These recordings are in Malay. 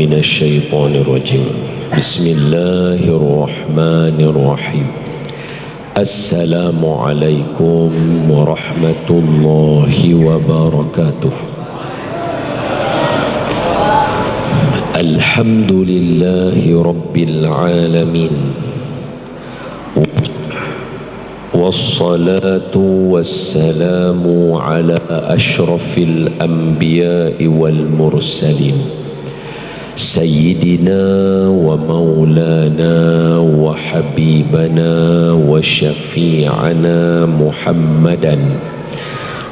من الشيطان الرجيم بسم الله الرحمن الرحيم السلام عليكم ورحمة الله وبركاته الحمد لله رب العالمين والصلاة والسلام على أشرف الأنبياء والمرسلين سيدنا ومولانا وحبيبنا وشفيعنا محمدا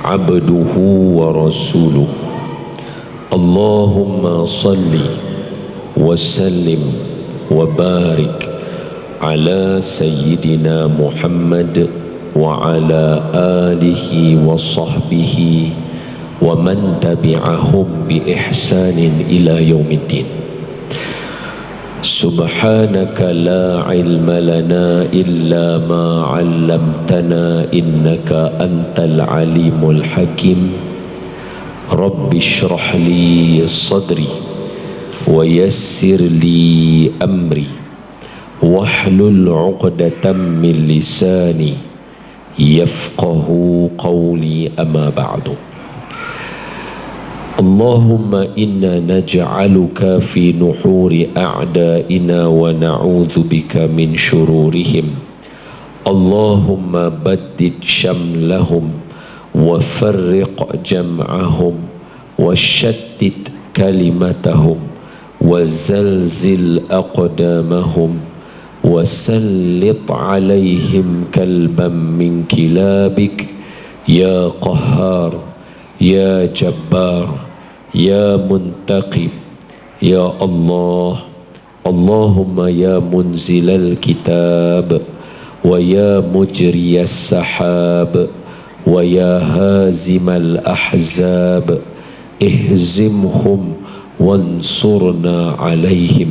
عبده ورسوله اللهم صل وسلم وبارك على سيدنا محمد وعلى آله وصحبه ومن تبعهم بإحسان إلى يوم الدين سبحانك لا علم لنا إلا ما علمتنا إنك أنت العليم الحكيم رب اشرح لي صدري ويسر لي أمري واحلل عقدة من لساني يفقه قولي أما بعد اللهم إنا نجعلك في نحور أعدائنا ونعوذ بك من شرورهم اللهم بدد شملهم وفرق جمعهم وشتت كلمتهم وزلزل أقدامهم وسلط عليهم كلبا من كلابك يا قهار يا جبار يا منتقم يا الله اللهم يا منزل الكتاب ويا مجري السحاب ويا هازم الأحزاب اهزمهم وانصرنا عليهم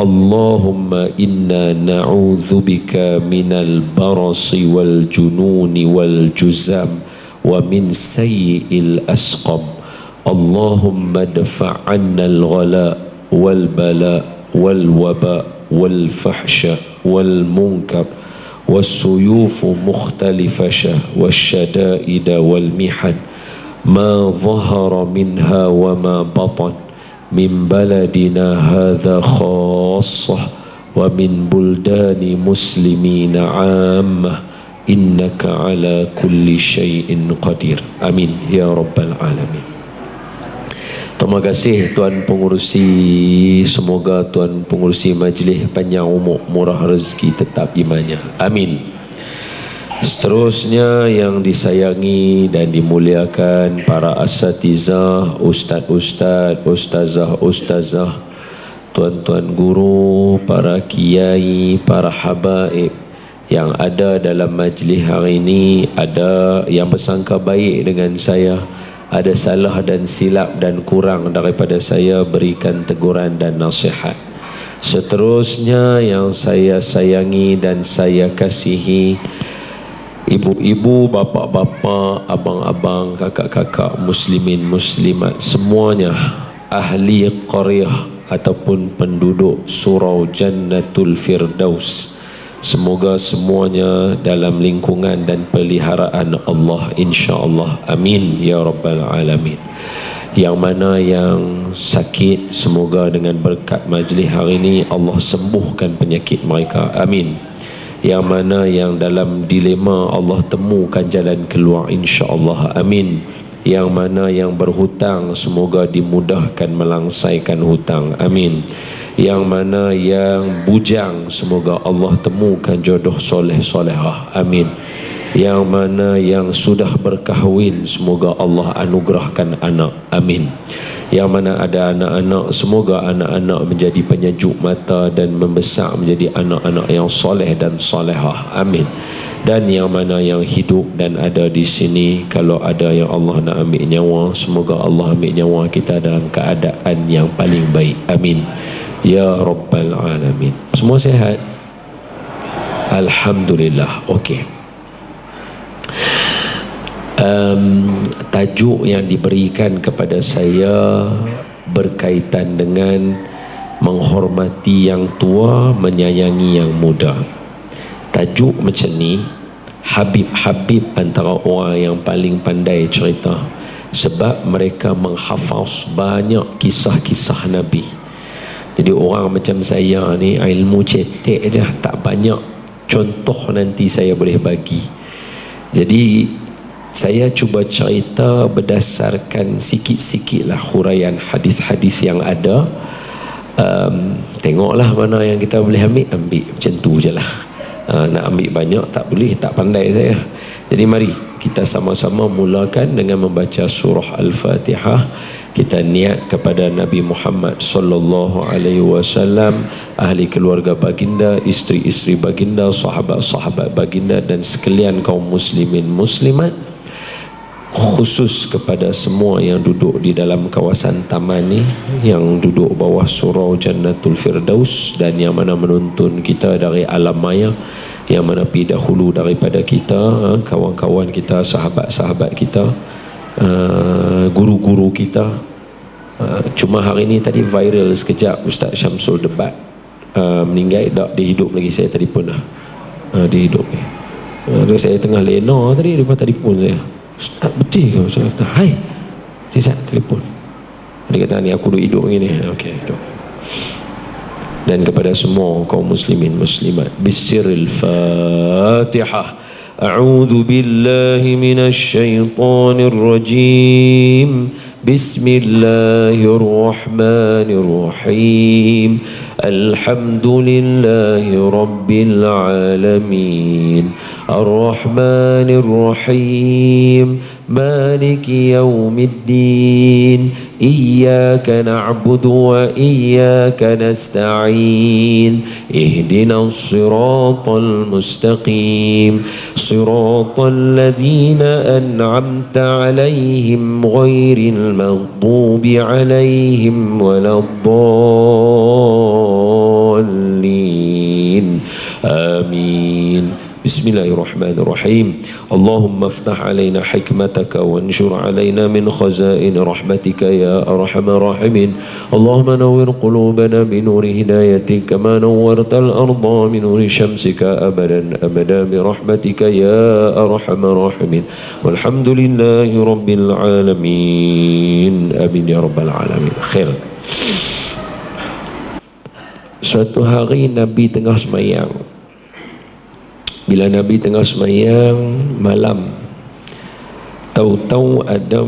اللهم إنا نعوذ بك من البرص والجنون والجزام ومن سيء الأسقم اللهم ادفع عنا الغلاء والبلاء والوباء والفحش والمنكر والسيوف مختلفة والشدائد والمحن ما ظهر منها وما بطن من بلدنا هذا خاصة ومن بلدان مسلمين عامة إنك على كل شيء قدير آمين يا رب العالمين. Terima kasih Tuan Pengurusi, semoga Tuan Pengurusi Majlis panjang umur, murah rezeki, tetap imannya. Amin. Seterusnya yang disayangi dan dimuliakan para asatizah, ustaz-ustaz, ustazah-ustazah, tuan-tuan guru, para kiai, para habaib yang ada dalam majlis hari ini, ada yang bersangka baik dengan saya, ada salah dan silap dan kurang daripada saya, berikan teguran dan nasihat. Seterusnya yang saya sayangi dan saya kasihi, ibu-ibu, bapa-bapa, abang-abang, kakak-kakak, muslimin, muslimat, semuanya ahli qaryah ataupun penduduk surau Jannatul Firdaus, semoga semuanya dalam lingkungan dan peliharaan Allah insya-Allah. Amin ya rabbal alamin. Yang mana yang sakit, semoga dengan berkat majlis hari ini Allah sembuhkan penyakit mereka. Amin. Yang mana yang dalam dilema, Allah temukan jalan keluar insya-Allah. Amin. Yang mana yang berhutang, semoga dimudahkan melangsaikan hutang. Amin. Yang mana yang bujang, semoga Allah temukan jodoh soleh solehah. Amin. Yang mana yang sudah berkahwin, semoga Allah anugerahkan anak. Amin. Yang mana ada anak-anak, semoga anak-anak menjadi penyejuk mata dan membesar menjadi anak-anak yang soleh dan solehah. Amin. Dan yang mana yang hidup dan ada di sini, kalau ada yang Allah nak ambil nyawa, semoga Allah ambil nyawa kita dalam keadaan yang paling baik. Amin ya rabbal alamin. Semua sihat? Alhamdulillah. Okey. Tajuk yang diberikan kepada saya berkaitan dengan menghormati yang tua, menyayangi yang muda. Tajuk macam ni, Habib-habib antara orang yang paling pandai cerita, sebab mereka menghafaz banyak kisah-kisah Nabi. Jadi orang macam saya ni ilmu cetek je, tak banyak contoh nanti saya boleh bagi. Jadi saya cuba cerita berdasarkan sikit-sikit lah huraian hadis-hadis yang ada. Tengoklah mana yang kita boleh ambil macam tu je lah. Nak ambil banyak tak boleh, tak pandai saya. Jadi mari kita sama-sama mulakan dengan membaca surah Al-Fatihah. Kita niat kepada Nabi Muhammad sallallahu alaihi wasallam, ahli keluarga baginda, isteri-isteri baginda, sahabat-sahabat baginda dan sekalian kaum muslimin muslimat, khusus kepada semua yang duduk di dalam kawasan taman ni, yang duduk bawah surau Jannatul Firdaus, dan yang mana menonton kita dari alam maya, yang mana pergi dahulu daripada kita, kawan-kawan kita, sahabat-sahabat kita, guru-guru kita. Cuma hari ni tadi viral sekejap, Ustaz Syamsul debat meninggal, tak dia hidup lagi. Saya telefon dah, dia hidup ni. Saya tengah lena tadi, dia telefon saya, Ustaz betul ke? Saya kata, hai Ustaz, telefon. Dia kata, ni aku duduk hidup begini. Okey, hidup. Dan kepada semua kaum muslimin muslimat, bisiril Fatihah. A'udzu billahi minasy syaithanir rajim. Bismillahirrahmanirrahim. Alhamdulillahi rabbil alamin. Ar-Rahmanir Rahim. Maliki yaumiddin. Iyyaka na'budu wa iyyaka nasta'in. Ihdinas siratal mustaqim. Siratal ladzina an'amta 'alaihim ghairil maghdubi 'alaihim waladdallin. Amin. Bismillahirrahmanirrahim. Allahumma aftah alaina hikmataka wanshur alaina min khazain rahmatika ya arhamar rahimin. Allahumma nawwir qulubana bi nuri hidayatika kama nawwartal arda bi nuri syamsika abadan abada bi rahmatika ya arhamar rahimin. Walhamdulillahi rabbil alamin. Amin ya rabbal alamin. Khair. Suatu hari Nabi tengah sembahyang. Bila Nabi tengah sembahyang malam, tahu-tahu ada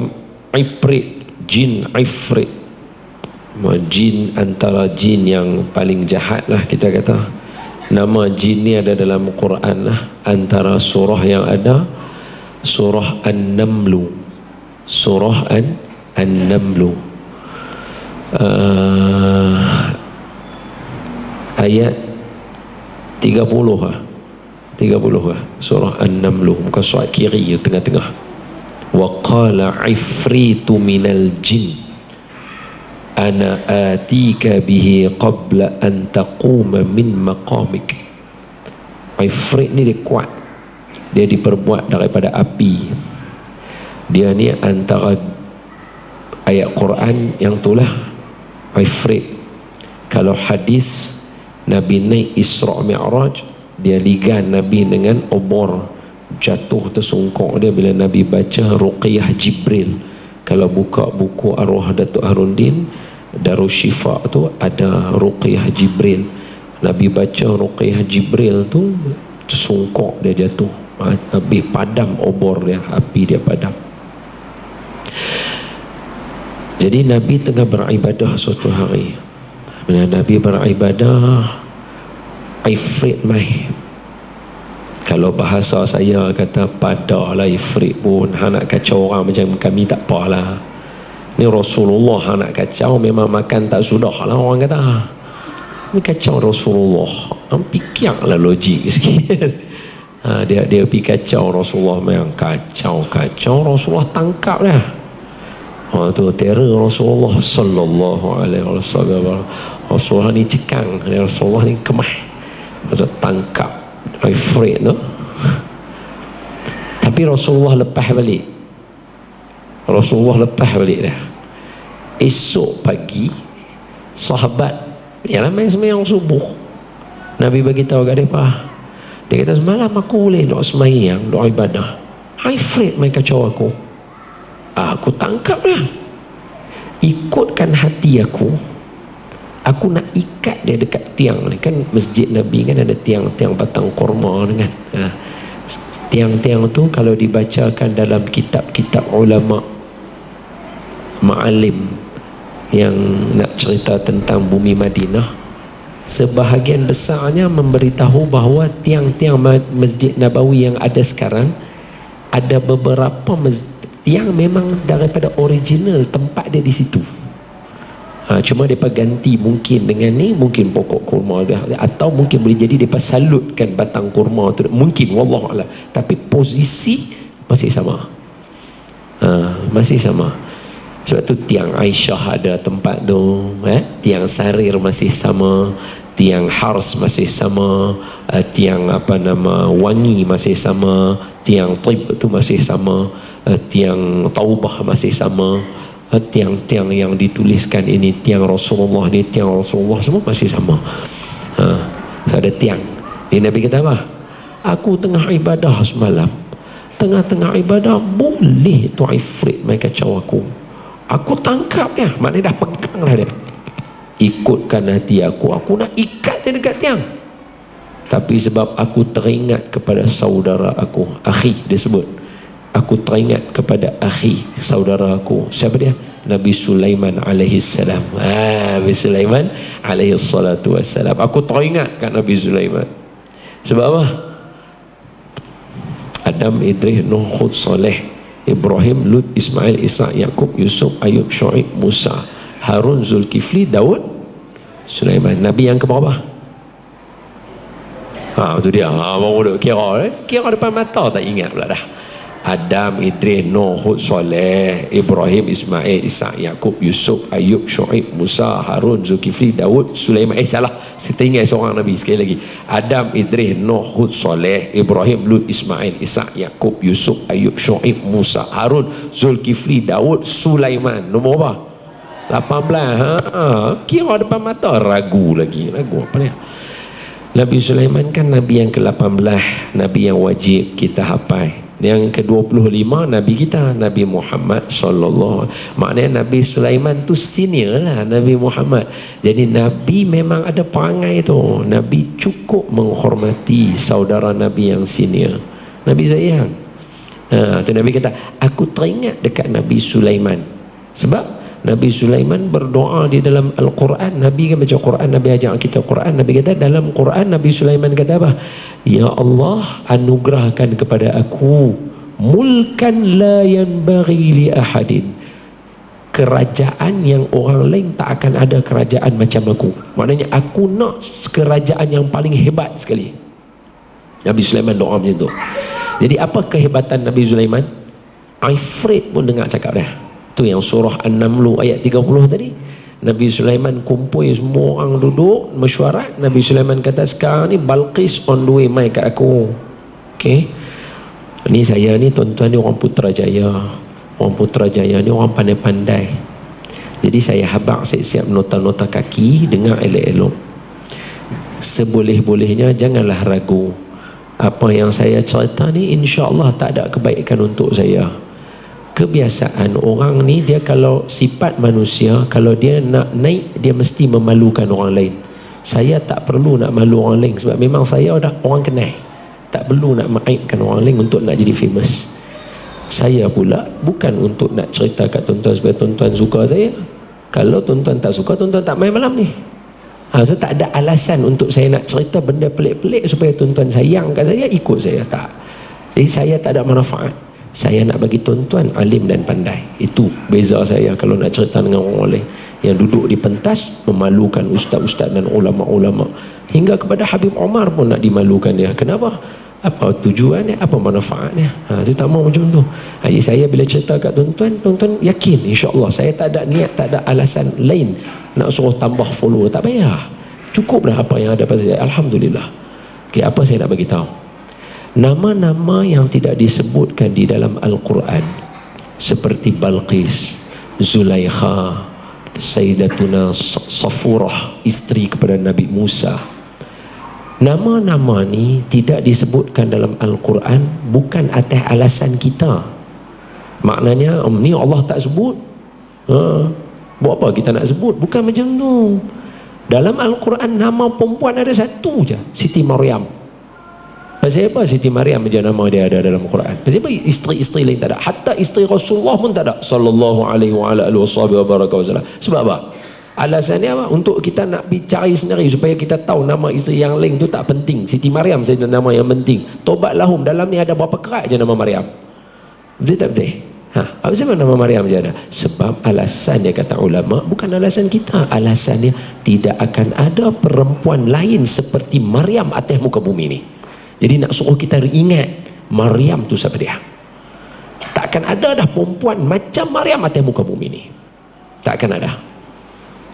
ifrit, jin ifrit, jin antara jin yang paling jahat lah kita kata. Nama jin ni ada dalam Quran lah. Antara surah yang ada, surah An-Namlu. Surah An-Namlu, ayat 30 lah. 30 lah, surah An-Namlu, muka surat kiri tengah-tengah. Wa qala ifritu minal jin ana atika bihi qabla an taquma min maqamik. Ifrit ni dia kuat, dia diperbuat daripada api. Dia ni antara ayat Quran yang itulah ifrit. Kalau hadis Nabi naik Isra Mi'raj, dia ligan Nabi dengan obor, jatuh tersungkuk dia bila Nabi baca Ruqyah Jibril. Kalau buka buku arwah Datuk Haruddin Darus Syifa tu ada Ruqyah Jibril. Nabi baca Ruqyah Jibril tu, tersungkuk dia jatuh, habis padam obor dia, api dia padam. Jadi Nabi tengah beribadah suatu hari. Bila Nabi beribadah, ifrit mai. Kalau bahasa saya kata padalah ifrit pun, nak kacau orang macam kami tak apalah. Ni Rasulullah nak kacau, memang makan tak sudah lah orang kata. Ni kacau Rasulullah, fikirlah logik sikit. Dia pergi kacau Rasulullah, memang kacau Rasulullah tangkap dia. Tu teror Rasulullah sallallahu alaihi wasallam. Rasulullah ni cekang, Rasulullah ni kemah. Tangkap ifrit tu. Tapi Rasulullah lepas balik. Esok pagi sahabat Yalah main sembahyang subuh. Nabi bagi tahu kat mereka. Dia kata semalam aku boleh duk sembahyang, duk ibadah. Ifrit main kacau aku. Aku tangkap lah. Ikutkan hati aku. Aku nak ikat dia dekat tiang ni. Kan masjid Nabi kan ada tiang-tiang batang korma ni kan. Tiang-tiang tu kalau dibacakan dalam kitab-kitab ulama ma'alim yang nak cerita tentang bumi Madinah, sebahagian besarnya memberitahu bahawa tiang-tiang Masjid Nabawi yang ada sekarang, ada beberapa tiang memang daripada original tempat dia di situ. Cuma mereka ganti mungkin dengan ni, mungkin pokok kurma dia, atau mungkin boleh jadi mereka salutkan batang kurma tu, mungkin, wallahualam, tapi posisi masih sama. Masih sama. Sebab tu tiang Aisyah ada tempat tu, tiang Sarir masih sama, tiang Hars masih sama, tiang Wangi masih sama, tiang Tib tu masih sama, tiang Taubah masih sama, tiang-tiang yang dituliskan ini tiang Rasulullah, ni tiang Rasulullah, semua masih sama. So ada tiang. Jadi Nabi kata apa? Aku tengah ibadah semalam, tengah-tengah ibadah boleh tu ifrit main kacau aku. Aku tangkap dia, maknanya dah pegang lah dia. Ikutkan hati aku. Aku nak ikat dia dekat tiang. Tapi sebab aku teringat kepada saudara aku, akhi dia sebut. Aku teringat kepada akhi, saudara aku. Siapa dia? Nabi Sulaiman alaihi salam. Nabi Sulaiman alaihi salatu wassalam. Aku teringat kat Nabi Sulaiman. Sebab apa? Adam, Idris, Nuh, Hud, Saleh, Ibrahim, Lut, Ismail, Isa, Yakub, Yusuf, Ayub, Syuaib, Musa, Harun, Zulkifli, Daud, Sulaiman. Nabi yang keberapa? Itu dia. Baru duk kira depan mata tak ingat pula dah. Adam, Idris, Nuh, Hud, Saleh, Ibrahim, Ismail, Isa, Yakub, Yusuf, Ayub, Syuaib, Musa, Harun, Zulkifli, Daud, Sulaiman. Salah, saya teringat seorang Nabi sekali lagi. Adam, Idris, Nuh, Hud, Saleh, Ibrahim, Lut, Ismail, Isa, Yakub, Yusuf, Ayub, Syuaib, Musa, Harun, Zulkifli, Daud, Sulaiman. Nombor apa? 18. Kira depan mata, ragu lagi. Ragu apa dia? Nabi Sulaiman kan Nabi yang ke-18, Nabi yang wajib kita hafal. Yang ke-25 Nabi kita, Nabi Muhammad sallallahu. Maknanya Nabi Sulaiman tu senior lah Nabi Muhammad. Jadi Nabi memang ada perangai tu. Nabi cukup menghormati saudara Nabi yang senior. Nabi sayang. Tu Nabi kata, aku teringat dekat Nabi Sulaiman. Sebab Nabi Sulaiman berdoa di dalam Al-Quran. Nabi kan baca Quran, Nabi ajak kita Quran. Nabi kata dalam Quran, Nabi Sulaiman kata apa? Ya Allah, anugerahkan kepada aku mulkan la yanbaghi li ahadin, kerajaan yang orang lain tak akan ada kerajaan macam aku. Maknanya aku nak kerajaan yang paling hebat sekali. Nabi Sulaiman doa macam tu. Jadi apa kehebatan Nabi Sulaiman? Ifrit pun dengar cakap dia. Tu yang surah An-Naml ayat 30 tadi. Nabi Sulaiman kumpul semua orang duduk mesyuarat. Nabi Sulaiman kata, sekarang ni Balqis on the way mai kat aku. Okay, ni saya ni tuan-tuan ni orang Putrajaya. Orang Putrajaya ni orang pandai-pandai. Jadi saya habaq siap-siap nota-nota kaki, dengar elok-elok. Seboleh-bolehnya janganlah ragu. Apa yang saya cerita ni insya-Allah tak ada kebaikan untuk saya. Kebiasaan orang ni, dia kalau sifat manusia, kalau dia nak naik, dia mesti memalukan orang lain. Saya tak perlu nak malu orang lain sebab memang saya dah orang kenal. Tak perlu nak mengaibkan orang lain untuk nak jadi famous. Saya pula bukan untuk nak cerita kat tuan-tuan supaya tuan-tuan suka saya. Kalau tuan-tuan tak suka, tuan-tuan tak main malam ni. So tak ada alasan untuk saya nak cerita benda pelik-pelik supaya tuan-tuan sayang kat saya, ikut saya, tak. Jadi saya tak ada manfaat. Saya nak bagi tuan-tuan alim dan pandai. Itu beza saya kalau nak cerita dengan orang lain yang duduk di pentas memalukan ustaz-ustaz dan ulama-ulama. Hingga kepada Habib Omar pun nak dimalukan dia. Kenapa? Apa tujuannya? Apa manfaatnya? Itu tak mau macam tu. Jadi saya bila cerita kat tuan-tuan, tuan-tuan yakin insya-Allah saya tak ada niat, tak ada alasan lain nak suruh tambah follower. Tak payah. Cukup dah apa yang ada pada saya. Alhamdulillah. Okay, apa saya nak bagi tahu? Nama-nama yang tidak disebutkan di dalam Al-Quran seperti Balqis, Zulaikha, Sayyidatuna Safurah, isteri kepada Nabi Musa. Nama-nama ni tidak disebutkan dalam Al-Quran bukan atas alasan kita. Maknanya ni Allah tak sebut, buat apa kita nak sebut? Bukan macam tu. Dalam Al-Quran nama perempuan ada satu je, Siti Maryam. Pasal apa Siti Maryam je nama dia ada dalam Quran? Pasal apa isteri-isteri lain tak ada? Hatta isteri Rasulullah pun tak ada, sallallahu alaihi wa ala alihi wasallam. Sebab apa? Alasannya apa? Untuk kita nak cari sendiri supaya kita tahu nama isteri yang lain tu tak penting. Siti Maryam saja nama yang penting. Tobat lahum, dalam ni ada berapa kerat je nama Maryam. Betul tak betul? Apa sebab nama Maryam je ada? Sebab alasannya kata ulama bukan alasan kita. Alasannya tidak akan ada perempuan lain seperti Maryam atas muka bumi ni. Jadi nak suruh kita ingat Maryam tu siapa dia. Takkan ada dah perempuan macam Maryam atas muka bumi ni. Takkan ada.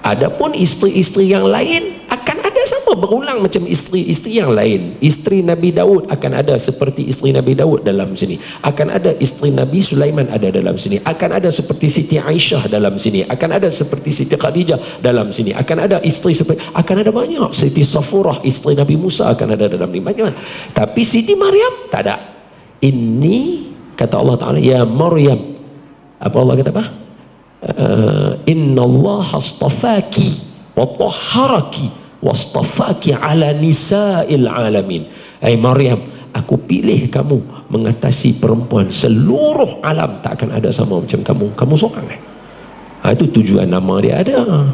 Adapun isteri-isteri yang lain akan ada sama berulang macam isteri-isteri yang lain. Isteri Nabi Daud akan ada seperti isteri Nabi Daud dalam sini. Akan ada isteri Nabi Sulaiman ada dalam sini. Akan ada seperti Siti Aisyah dalam sini. Akan ada seperti Siti Khadijah dalam sini. Akan ada isteri seperti, akan ada banyak. Siti Safurah isteri Nabi Musa akan ada dalam ni banyak. Tapi Siti Maryam tak ada. Ini kata Allah Ta'ala, ya Maryam. Apa Allah kata apa? Inna Allah astafaki wa tahharaki wastafaki ala nisa'il alamin. Hai Maryam, aku pilih kamu mengatasi perempuan seluruh alam, tak akan ada sama macam kamu seorang. Itu tujuan nama dia ada.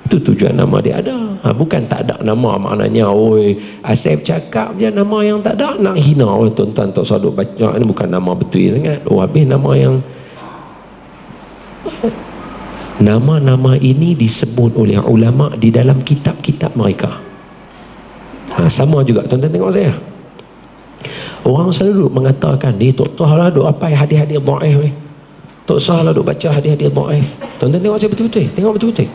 Itu tujuan nama dia ada. Bukan tak ada nama maknanya oi Asif cakap je nama yang tak ada nak hina. Oi tuan-tuan tak saduk baca, ini bukan nama betul sangat. Habis nama yang nama-nama ini disebut oleh ulama di dalam kitab-kitab mereka. Sama juga tuan-tuan tengok saya. Orang selalu mengatakan ni Tok Salah duk apa hadis-hadis dhaif ni. Tok Salah duk baca hadis-hadis dhaif. Tuan-tuan tengok saya betul-betul. Tengok betul-betul.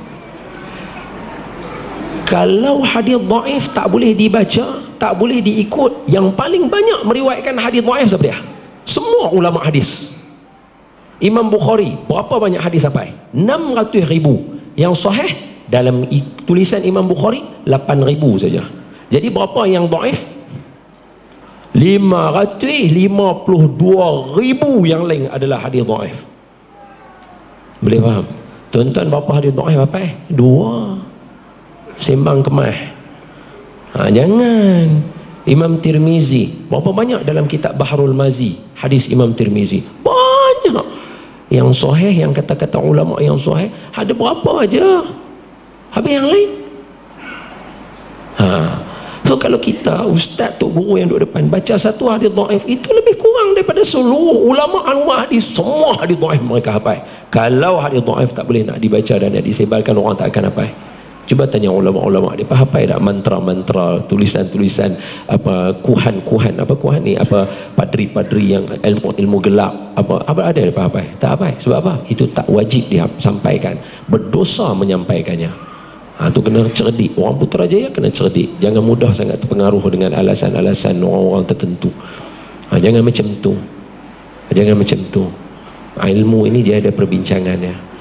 Kalau hadis dhaif tak boleh dibaca, tak boleh diikut, yang paling banyak meriwayatkan hadis dhaif siapa dia? Semua ulama hadis. Imam Bukhari berapa banyak hadis sampai? 600,000. Yang sahih dalam tulisan Imam Bukhari 8,000 saja. Jadi berapa yang dhaif? 552,000 yang lain adalah hadis dhaif. Boleh faham? Tuan-tuan berapa hadis dhaif apa? 2. Sembang kemah. Jangan. Imam Tirmizi berapa banyak dalam kitab Bahrul Mazi hadis Imam Tirmizi? Banyak. Yang sahih, yang kata-kata ulama yang sahih ada berapa aja. Habis yang lain. So kalau kita ustaz tok guru yang duduk depan baca satu hadis dhaif, itu lebih kurang daripada seluruh ulama hadis. Semua hadis dhaif mereka hafal. Kalau hadis dhaif tak boleh nak dibaca dan nak disebarkan, orang tak akan hafal. Cuba tanya ulama-ulama dia hafal tak mantra-mantra, tulisan-tulisan apa kuhan-kuhan, apa kuhan ni, apa padri-padri yang ilmu gelap, apa ada dia hafal? Tak hafal. Sebab apa? Itu tak wajib dia sampaikan. Berdosa menyampaikannya. Tu kena cerdik. Orang Putrajaya kena cerdik. Jangan mudah sangat terpengaruh dengan alasan-alasan orang-orang tertentu. Jangan macam tu. Jangan macam tu. Ilmu ini dia ada perbincangannya.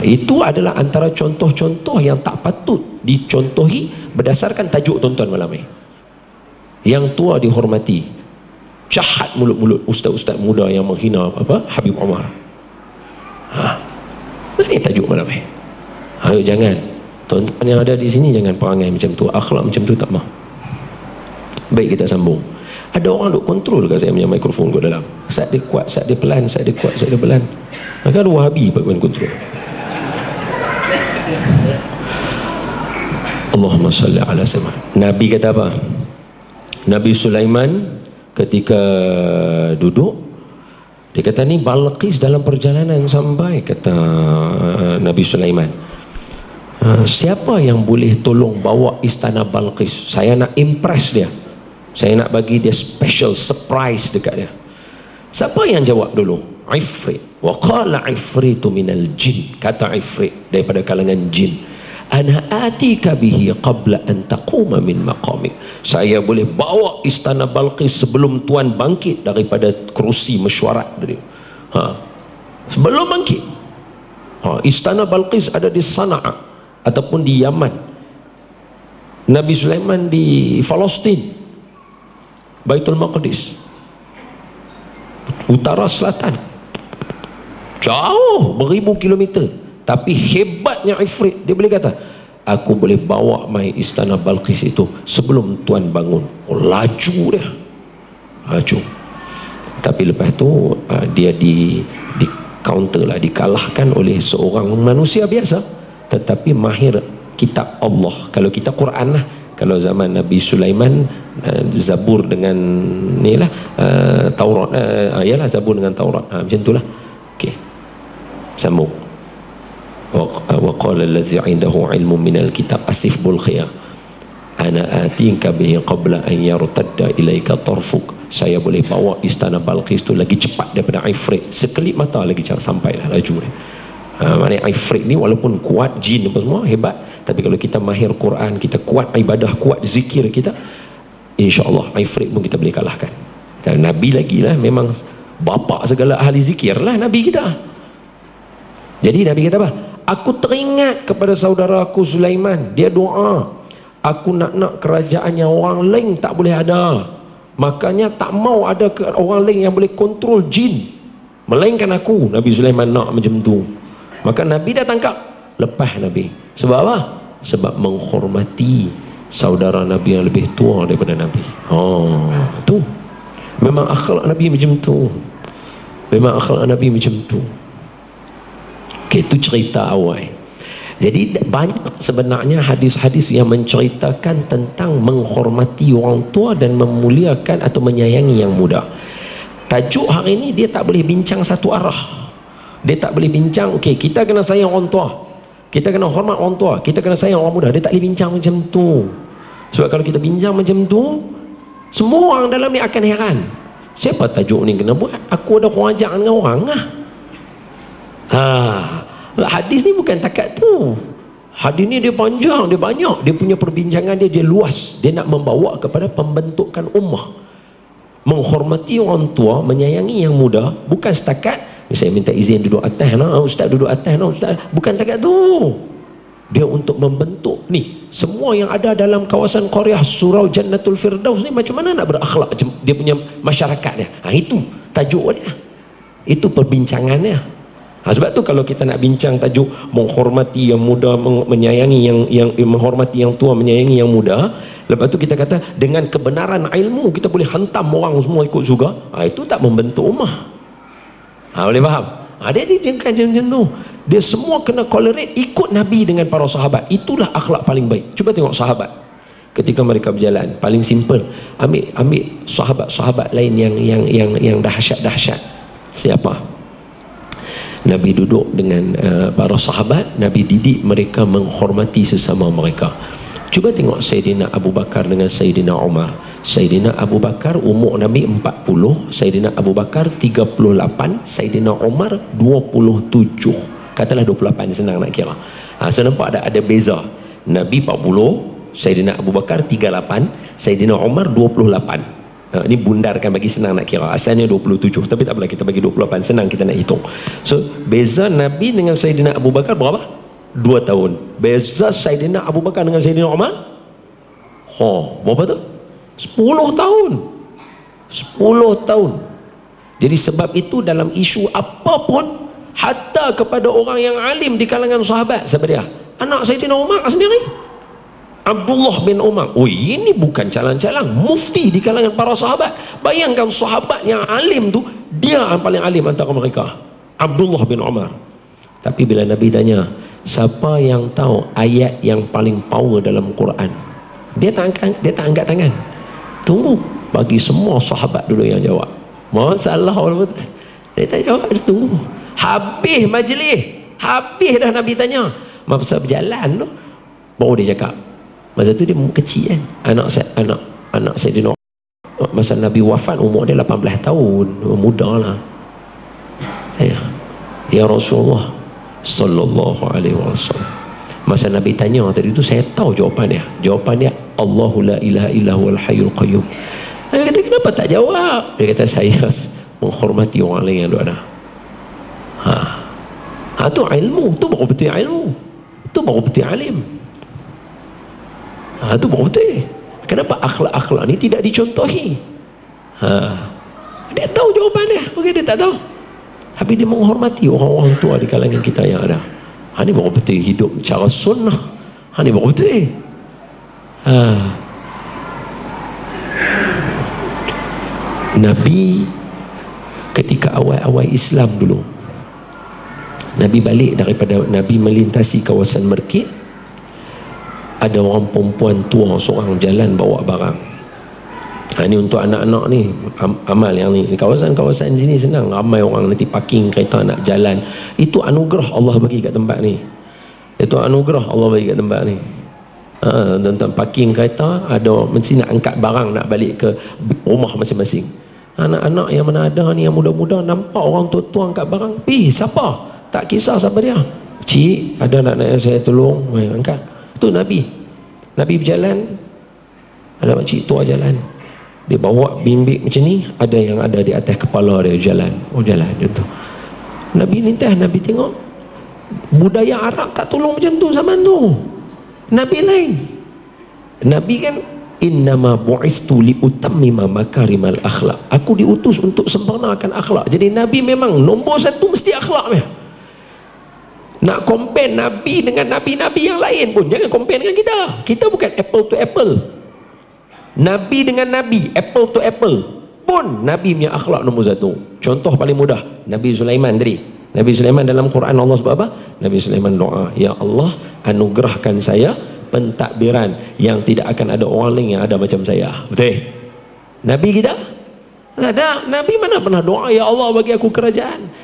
Itu adalah antara contoh-contoh yang tak patut dicontohi berdasarkan tajuk tuan-tuan malam ini. Yang tua dihormati, jahat mulut-mulut ustaz-ustaz muda yang menghina Habib Omar. Ini tajuk malam ini. Ayo jangan, tuan-tuan yang ada di sini jangan perangai macam tu, akhlak macam tu tak mau. Baik, kita sambung. Ada orang duk kontrol kat saya punya mikrofon kat dalam. Saat dia kuat, saat dia pelan, saat dia kuat, saat dia pelan. Maka ada Wahabi buat kontrol. Allahumma salli ala sayyidina. Nabi kata apa? Nabi Sulaiman ketika duduk, dia kata ni Balqis dalam perjalanan sampai, kata Nabi Sulaiman, siapa yang boleh tolong bawa istana Balqis? Saya nak impress dia. Saya nak bagi dia special surprise dekat dia. Siapa yang jawab dulu? Ifrit. Wa qala ifritu minal jin. Kata Ifrit daripada kalangan jin, ana atika bihi qabla an taquma min maqamik. Saya boleh bawa istana Balqis sebelum tuan bangkit daripada kerusi mesyuarat dia. Sebelum bangkit. Istana Balqis ada di Sana'a ataupun di Yaman. Nabi Sulaiman di Palestin, Baitul Maqdis, utara selatan, jauh beribu kilometer. Tapi hebatnya Ifrit, dia boleh kata, aku boleh bawa mai istana Balqis itu sebelum tuan bangun. Laju dia, laju. Tapi lepas tu dia di counter lah, dikalahkan oleh seorang manusia biasa tetapi mahir kitab Allah. Kalau kita Quran lah, kalau zaman Nabi Sulaiman Zabur dengan ni lah, Taurat, yalah Zabur dengan Taurat, macam tu lah. Okey, sambung. Wa qala allazi 'indahu 'ilmun minal kitab asifbul khiyar ana atinka bihi qabla an yartadda ilaika tarfuk. Saya boleh bawa istana Balqis tu lagi cepat daripada Ifrit, sekelip mata lagi cara sampailah, laju dia. Maknanya Ifrit ni walaupun kuat jin apa semua hebat, tapi kalau kita mahir Quran, kita kuat ibadah, kuat zikir kita, insya-Allah Ifrit pun kita boleh kalahkan. Dan Nabi lagi lah, memang bapa segala ahli zikir lah Nabi kita. Jadi Nabi kata apa? Aku teringat kepada saudaraku Sulaiman, dia doa, aku nak kerajaan yang orang lain tak boleh ada, makanya tak mau ada orang lain yang boleh kontrol jin melainkan aku. Nabi Sulaiman nak macam tu. Maka Nabi dah tangkap, lepas Nabi. Sebab apa? Sebab menghormati saudara Nabi yang lebih tua daripada Nabi. Tu memang akhlak Nabi macam tu. Memang akhlak Nabi macam tu. Okay, itu cerita awal. Jadi banyak sebenarnya hadis-hadis yang menceritakan tentang menghormati orang tua dan memuliakan atau menyayangi yang muda. Tajuk hari ini dia tak boleh bincang satu arah. Dia tak boleh bincang, okey, kita kena sayang orang tua, kita kena hormat orang tua, kita kena sayang orang muda. Dia tak boleh bincang macam tu. Sebab kalau kita bincang macam tu, semua orang dalam ni akan heran. Siapa tajuk ni kena buat? Aku ada khawajak dengan orang lah. Hadis ni bukan takat tu. Hadis ni dia panjang, dia banyak, dia punya perbincangan dia luas. Dia nak membawa kepada pembentukan ummah. Menghormati orang tua, menyayangi yang muda, bukan setakat saya minta izin duduk atas, ustaz duduk atas, ustaz. Bukan takat tu. Dia untuk membentuk ni semua yang ada dalam kawasan Qaryah Surau Jannatul Firdaus ni, macam mana nak berakhlak dia punya masyarakat dia. Itu tajuk dia, itu perbincangannya. Sebab tu kalau kita nak bincang tajuk menghormati yang muda, menyayangi yang menghormati yang tua, menyayangi yang muda, lepas tu kita kata dengan kebenaran ilmu kita boleh hantam orang semua ikut juga, itu tak membentuk ummah. Boleh faham? Dia macam tu. Dia semua kena tolerate, ikut Nabi dengan para sahabat. Itulah akhlak paling baik. Cuba tengok sahabat ketika mereka berjalan, paling simple. Ambil sahabat-sahabat lain yang dahsyat-dahsyat. Siapa? Nabi duduk dengan para sahabat, Nabi didik mereka menghormati sesama mereka. Cuba tengok Sayyidina Abu Bakar dengan Sayyidina Umar. Sayyidina Abu Bakar umur Nabi 40, Sayyidina Abu Bakar 38, Sayyidina Umar 27. Katalah 28, senang nak kira. So nampak ada beza. Nabi 40, Sayyidina Abu Bakar 38, Sayyidina Umar 28. Ini bundarkan bagi senang nak kira. Asalnya 27, tapi tak apalah, kita bagi 28, senang kita nak hitung. So beza Nabi dengan Sayyidina Abu Bakar berapa? 2 tahun. Beza Sayyidina Abu Bakar dengan Sayyidina Umar, berapa tu? 10 tahun. 10 tahun. Jadi sebab itu dalam isu apapun, hatta kepada orang yang alim di kalangan sahabat, siapa dia? Anak Sayyidina Umar sendiri, Abdullah bin Umar. Ini bukan calang-calang, mufti di kalangan para sahabat. Bayangkan sahabat yang alim tu, dia yang paling alim antara mereka, Abdullah bin Umar. Tapi bila Nabi tanya, siapa yang tahu ayat yang paling power dalam Quran, dia tak angkat tangan. Tunggu bagi semua sahabat dulu yang jawab. Masalah apa tu? Dia tak jawab, dia tunggu. Habis majlis, habis dah Nabi tanya. Masa berjalan tu baru dia cakap. Masa tu dia kecil kan. Anak Sayyidina, masa Nabi wafat umur dia 18 tahun, muda lah. Ya Rasulullah sallallahu alaihi wasallam, masa Nabi tanya tadi tu, saya tahu jawapannya. Jawapannya Allahu la ilaha illa huwal hayyul qayyum. Dia kata, kenapa tak jawab? Dia kata, saya menghormati orang lain yang ada. Tu ilmu, tu baru betul ilmu, tu baru betul alim. Tu baru betul. Kenapa akhlak-akhlak ni tidak dicontohi? Dia tahu jawapannya, bukan dia tak tahu. Tapi dia menghormati orang-orang tua di kalangan kita yang ada. Ini baru betul hidup cara sunnah. Ini baru betul. Nabi ketika awal-awal Islam dulu, Nabi balik daripada Nabi melintasi kawasan Merkit, ada orang perempuan tua seorang jalan bawa barang. Ini untuk anak-anak ni, amal yang ni. Kawasan-kawasan sini senang, ramai orang nanti parking kereta nak jalan. Itu anugerah Allah bagi kat tempat ni. Itu anugerah Allah bagi kat tempat ni. Tentang parking kereta, ada mesti nak angkat barang nak balik ke rumah masing-masing. Anak-anak yang mana ada ni, yang muda-muda, nampak orang tua-tua angkat barang, siapa? Tak kisah siapa dia. Cik, ada anak-anak yang saya tolong, angkat. Tu Nabi berjalan, ada makcik tua jalan, dia bawa bimbit macam ni, ada yang ada di atas kepala dia jalan. Jalan gitu. Nabi lintas, Nabi tengok budaya Arab tak tolong macam tu zaman tu. Nabi lain. Nabi kan innama bu'istu li utammima makarimal akhlak. Aku diutus untuk sempurnakan akhlak. Jadi Nabi memang nombor satu mesti akhlaknya. Nak compare Nabi dengan Nabi-Nabi yang lain pun jangan compare dengan kita. Kita bukan apple to apple. Nabi dengan Nabi, apple to apple pun Nabi punya akhlak nombor satu. Contoh paling mudah, Nabi Sulaiman tadi. Nabi Sulaiman dalam Quran Allah sebab apa? Nabi Sulaiman doa, ya Allah anugerahkan saya pentadbiran yang tidak akan ada orang lain yang ada macam saya. Betul? Nabi kita? Tak ada. Nabi mana pernah doa, ya Allah bagi aku kerajaan.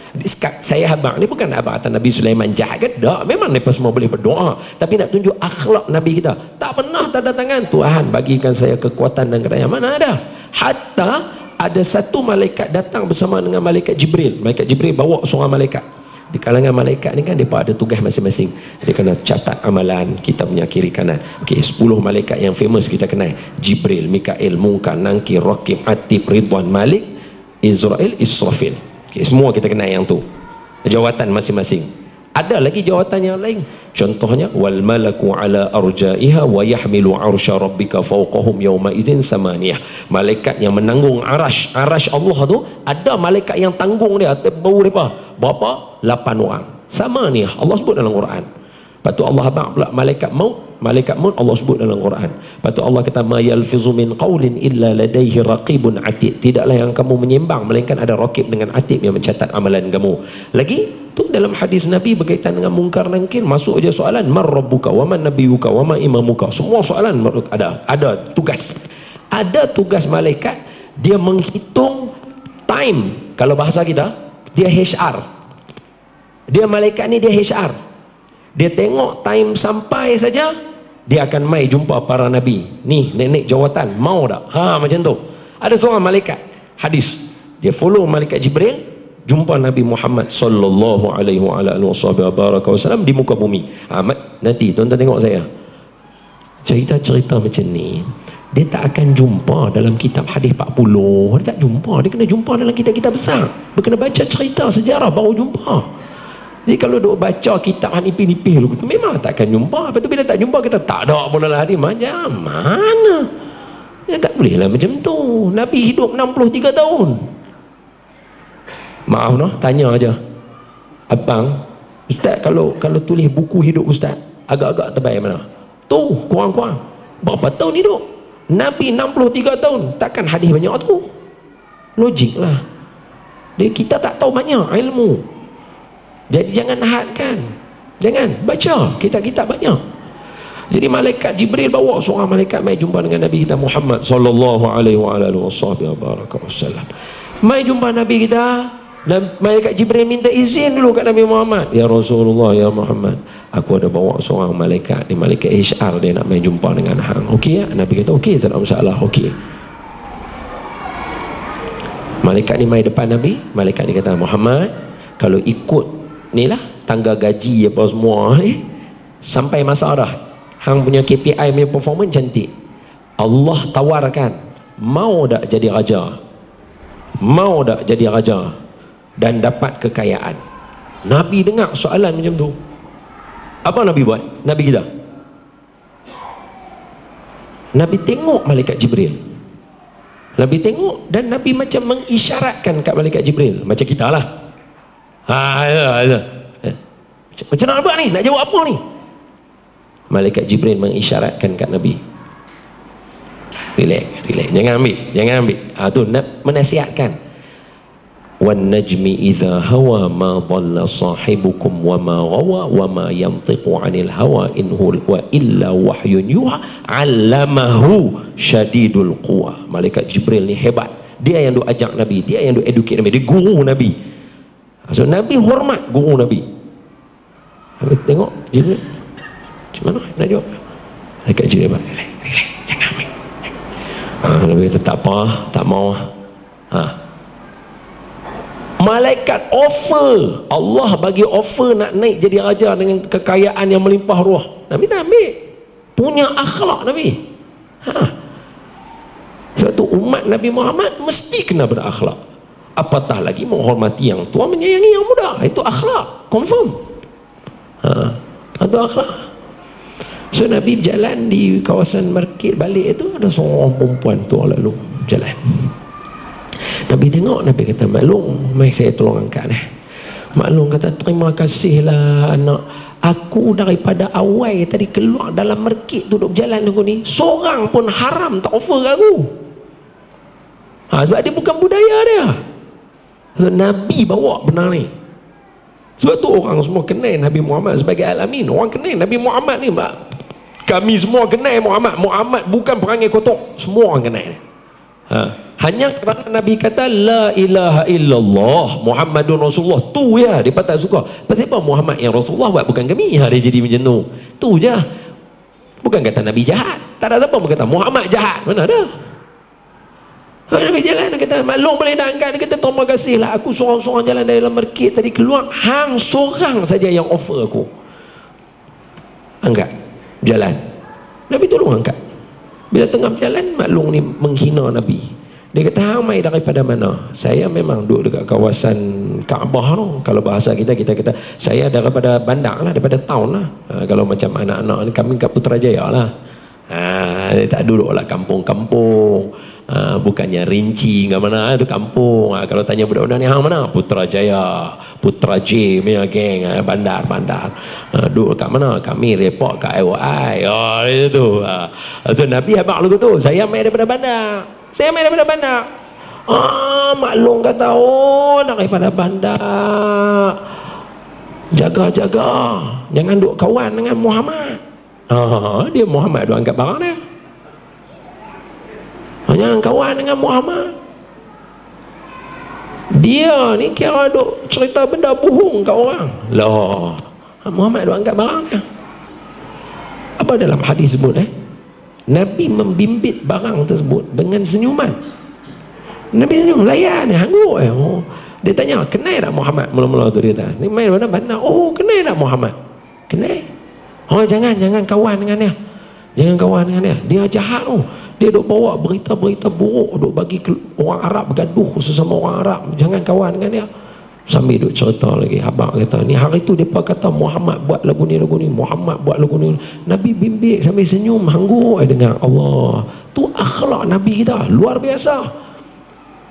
Saya abang ni bukan abang kata Nabi Sulaiman jahat ke? Tak, memang mereka semua boleh berdoa, tapi nak tunjuk akhlak Nabi kita. Tak pernah tanda tangan, Tuhan bagikan saya kekuatan dan kerajaan. Mana ada? Hatta ada satu malaikat datang bersama dengan malaikat Jibril. Malaikat Jibril bawa seorang malaikat. Di kalangan malaikat ni kan mereka ada tugas masing-masing. Dia kena catat amalan kita punya kiri kanan. Okey, 10 malaikat yang famous kita kenal. Jibril, Mikail, Munkar, Nakir, Rakib, Atib, Ridwan, Malik, Israel, Israfil. Okay, semua kita kenal yang tu. Jawatan masing-masing. Ada lagi jawatan yang lain. Contohnya wal malaku ala arjaiha wa yahmilu arsya rabbika fawqahum yawma idzin samaniyah. Malaikat yang menanggung arash Allah tu, ada malaikat yang tanggung dia bau depa. Berapa? 8 orang. Samaniyah Allah sebut dalam Quran. Lepas tu Allah habaq pula malaikat maut Allah sebut dalam Quran. Lepas tu Allah kata ma yalfizu min qaulin illa ladaihi raqibun atid. Tidaklah yang kamu menyembang melainkan ada raqib dengan atid yang mencatat amalan kamu. Lagi tu dalam hadis Nabi berkaitan dengan mungkar nakir, masuk aja soalan mar rabbuka wa man nabiyuka wa ma imamuka. Semua soalan ada tugas. Ada tugas malaikat, dia menghitung time. Kalau bahasa kita, dia HR. Dia malaikat ni dia HR. Dia tengok time sampai saja, dia akan mai jumpa para nabi. Ni nenek jawatan, mau tak? Macam tu. Ada seorang malaikat, hadis, dia follow malaikat Jibril, jumpa Nabi Muhammad sallallahu alaihi wasallam di muka bumi. Nanti tuan-tuan tengok saya. Cerita-cerita macam ni dia tak akan jumpa dalam kitab hadis 40. Dia tak jumpa, dia kena jumpa dalam kitab-kitab besar. Dia kena baca cerita sejarah baru jumpa. Jadi kalau duk baca kitab nipih-nipih lu, memang tak akan jumpa. Lepas tu bila tak jumpa, kita tak ada pun dalam hadis. Macam mana? Ya tak boleh lah macam tu. Nabi hidup 63 tahun. Maaf noh, tanya aja. Abang, Ustaz kalau tulis buku hidup Ustaz, agak-agak terbaik mana? Tu, kurang-kurang. Berapa tahun hidup? Nabi 63 tahun. Takkan hadis banyak tu? Logik lah. Jadi kita tak tahu banyak ilmu. Jadi jangan hadkan, jangan baca kitab-kitab banyak. Jadi malaikat Jibril bawa seorang malaikat mai jumpa dengan Nabi kita Muhammad sallallahu alaihi wasallam. Mai jumpa Nabi kita, dan malaikat Jibril minta izin dulu kat Nabi Muhammad. Ya Rasulullah, ya Muhammad, aku ada bawa seorang malaikat, ni malaikat HR, dia nak mai jumpa dengan hang. Okey ya? Nabi kata okey, tak ada masalah, okey. Malaikat ni mai depan Nabi, malaikat ni kata, Muhammad, kalau ikut ni lah tangga gaji apa semua sampai masa dah hang punya KPI punya performance cantik, Allah tawarkan mau tak jadi raja, mau tak jadi raja dan dapat kekayaan. Nabi dengar soalan macam tu, apa Nabi buat? Nabi kita, Nabi tengok malaikat Jibril. Nabi tengok dan Nabi macam mengisyaratkan kat malaikat Jibril, macam kita lah. Macam nak buat ni? Nak jawab apa ni? Malaikat Jibril mengisyaratkan kat Nabi, relax, jangan ambil. Tu menasihatkan. Wan najmi idza hawa ma dhalla sahibukum wa ma ghawa wa ma yantiqu 'anil hawa in huwa illa wahyun yuha 'allamahu syadidul quwa. Malaikat Jibril ni hebat. Dia yang duk ajak Nabi, dia yang duk educate Nabi, dia guru Nabi. So Nabi hormat guru Nabi. Habis tengok Jibril, macam mana nak jawab? Malaikat Jibril, relax, jangan ambil. Nabi kata tak apa, tak mau. Malaikat offer, Allah bagi offer nak naik jadi raja dengan kekayaan yang melimpah ruah. Nabi tak ambil. Punya akhlak Nabi. Sebab tu umat Nabi Muhammad mesti kena berakhlak. Apatah lagi menghormati yang tua, menyayangi yang muda. Itu akhlak, confirm. Itu akhlak. So Nabi jalan di kawasan market balik itu, ada seorang perempuan tu lalu jalan. Nabi tengok, Nabi kata, maklum, mai saya tolong angkat ni. Maklum kata, terima kasihlah anak. Aku daripada awal tadi keluar dalam market tu duduk berjalan aku ni, seorang pun haram tak offer aku. Sebab dia bukan budaya dia. So, Nabi bawa benar ni. Sebab tu orang semua kenal Nabi Muhammad sebagai Al-Amin. Orang kenal Nabi Muhammad ni, kami semua kenal Muhammad. Muhammad bukan perangai kotor. Semua orang kenal dia. Hanya kerana Nabi kata la ilaha illallah Muhammadun Rasulullah, tu ya dia tak suka. Pasal apa Muhammad yang Rasulullah buat, bukan kami. Dia jadi macam tu. Tu je. Bukan kata Nabi jahat. Tak ada siapa pun kata Muhammad jahat. Mana ada? Nabi jalan, dia kata maklum boleh nak angkat. Dia kata terima kasihlah, aku seorang-seorang jalan dari dalam market tadi keluar, hang seorang saja yang offer aku. Angkat, jalan. Nabi tolong angkat. Bila tengah berjalan, maklum ni menghina Nabi. Dia kata, hang mai daripada mana? Saya memang duduk dekat kawasan Kaabah tu. Kalau bahasa kita kata, saya daripada bandar lah, daripada town lah. Kalau macam anak-anak ni, kami kat Putrajaya lah. Dia tak duduk lah kampung-kampung. Bukannya Rinci ke mana, itu kampung. Kalau tanya budak-budak ni, hang mana? Putrajaya, Putra J punya geng, bandar. Duduk kat mana? Kami report kat IOI. Itu. So Nabi habaq lagu tu, saya mai daripada bandar. Maklum kata, daripada bandar. Jaga-jaga, jangan duk kawan dengan Muhammad. Dia Muhammad duk angkat barang dia. Jangan kawan dengan Muhammad. Dia ni kira duk cerita benda bohong kat orang. Lah, Muhammad duk angkat barang dia. Apa dalam hadis sebut Nabi membimbit barang tersebut dengan senyuman. Nabi senyum, layan hangguk. Dia tanya, kenal tak Muhammad? Mula-mula tu dia tanya, ni main mana bandar? Kenal tak Muhammad? Kenal. Jangan kawan dengan dia. Jangan kawan dengan dia. Dia jahat tu. Dia duk bawa berita-berita buruk, duk bagi orang Arab bergaduh sesama orang Arab. Jangan kawan dengan dia. Sambil duk cerita lagi, abang kata, ni hari tu depa kata Muhammad buat lagu ni, Muhammad buat lagu ni. Nabi bimbit sambil senyum, hangguk dengar. Allah, tu akhlak Nabi kita, luar biasa.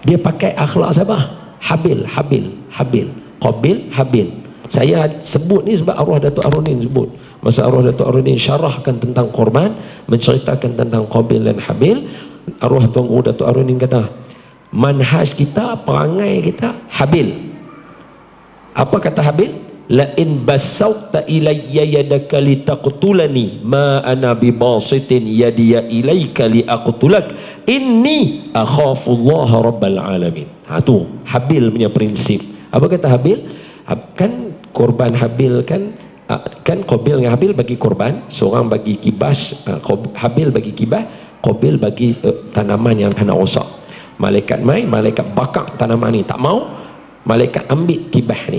Dia pakai akhlak siapa? Habil. Qabil, Habil. Saya sebut ni sebab arwah Datuk Arunin sebut. Masa arwah Datuk Arunin syarahkan tentang korban, menceritakan tentang Qabil dan Habil, arwah Tuan Guru Datuk Arunin kata, manhaj kita, perangai kita Habil. Apa kata Habil? La in basauta ilayya yadaka litaqtulani ma ana bibasitin yadiya ilayka liaqtulak inni akhafullaha rabbal alamin. Tu Habil punya prinsip. Apa kata Habil? Kan korban Habil kan Qabil dengan Habil bagi korban, seorang bagi kibas, Habil bagi kibas, Qabil bagi tanaman yang kena rosak. Malaikat malaikat bakar tanaman ni, tak mau, malaikat ambil kibah ni,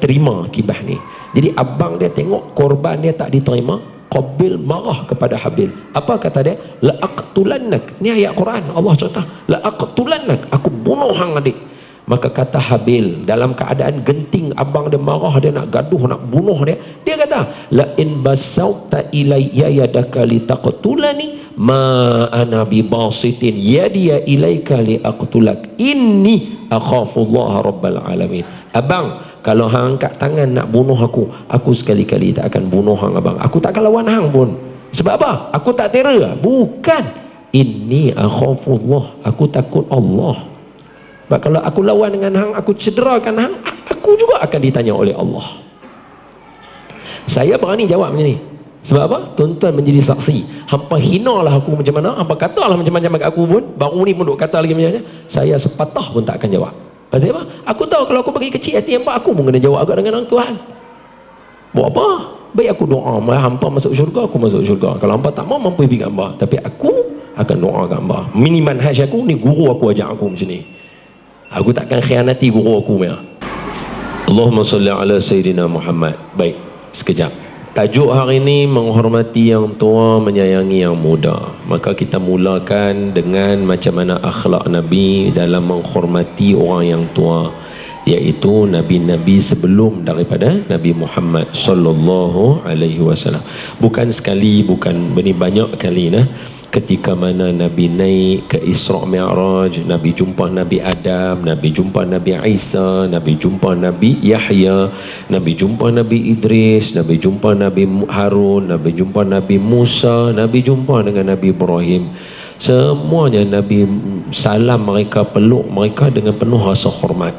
terima kibah ni. Jadi abang dia tengok korban dia tak diterima, Qabil marah kepada Habil. Apa kata dia? La aqtulannak. Ni ayat Quran, Allah cerita, la aqtulannak, aku bunuh hang adik. Maka kata Habil dalam keadaan genting, abang dia marah, dia nak gaduh, nak bunuh dia. Dia kata, la in basauta ilayya yadaka litaqtulani ma ana bi basitin yadiya ilaika liaqtulak inni akhafullaha rabbal alamin. Abang, kalau hang angkat tangan nak bunuh aku sekali-kali tak akan bunuh hang abang. Aku tak akan lawan hang pun. Sebab apa? Aku tak terror. Bukan. Inni akhafullah, aku takut Allah. Sebab kalau aku lawan dengan hang, aku cederakan hang, aku juga akan ditanya oleh Allah. Saya berani jawab macam ni. Sebab apa? Tuan-tuan menjadi saksi. Hampa hinalah aku macam mana, hampa katalah macam-macam kat aku pun, baru ni pun duk kata lagi macam-macam, saya sepatah pun tak akan jawab. Pasal apa? Aku tahu kalau aku bagi kecil hati hampa, aku pun kena jawab agak dengan Tuhan. Buat apa? Baik aku doa, hampa masuk syurga, aku masuk syurga. Kalau hampa tak mau, mampu pergi kat hampa. Tapi aku akan doa kat hampa. Miniman haj aku, ni guru aku ajak aku macam ni. Aku takkan khianati guru aku punya. Allahumma salli ala Sayyidina Muhammad. Baik, sekejap. Tajuk hari ini menghormati yang tua, menyayangi yang muda. Maka kita mulakan dengan macam mana akhlak Nabi dalam menghormati orang yang tua, iaitu nabi-nabi sebelum daripada Nabi Muhammad sallallahu alaihi wasallam. Bukan sekali, bukan banyak kali nah. Ketika mana Nabi naik ke Isra' Mi'raj, Nabi jumpa Nabi Adam, Nabi jumpa Nabi Isa, Nabi jumpa Nabi Yahya, Nabi jumpa Nabi Idris, Nabi jumpa Nabi Harun, Nabi jumpa Nabi Musa, Nabi jumpa dengan Nabi Ibrahim. Semuanya Nabi salam mereka, peluk mereka dengan penuh rasa hormat.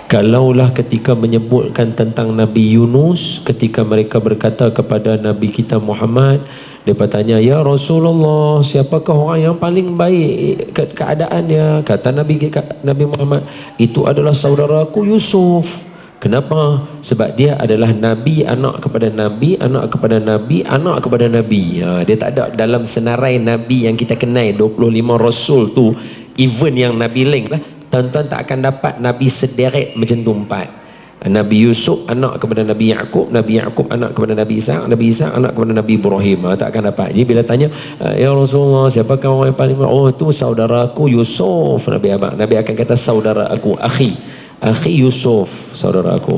Kalaulah ketika menyebutkan tentang Nabi Yunus, ketika mereka berkata kepada Nabi kita Muhammad, mereka tanya, ya Rasulullah, siapakah orang yang paling baik keadaannya? Kata Nabi Muhammad, itu adalah saudaraku Yusuf. Kenapa? Sebab dia adalah Nabi, anak kepada Nabi, anak kepada Nabi, anak kepada Nabi. Dia tak ada dalam senarai Nabi yang kita kenal 25 Rasul tu, even yang Nabi link lah, tuan-tuan tak akan dapat Nabi sederet macam tu 4. Nabi Yusuf anak kepada Nabi Yaqub, Nabi Yaqub anak kepada Nabi Isa, Nabi Isa anak kepada Nabi Ibrahim. Tak akan dapat. Jadi bila tanya, ya Rasulullah, siapakah orang yang paling, oh itu saudaraku Yusuf. Nabi akan kata saudara aku, akhi Yusuf, saudara aku.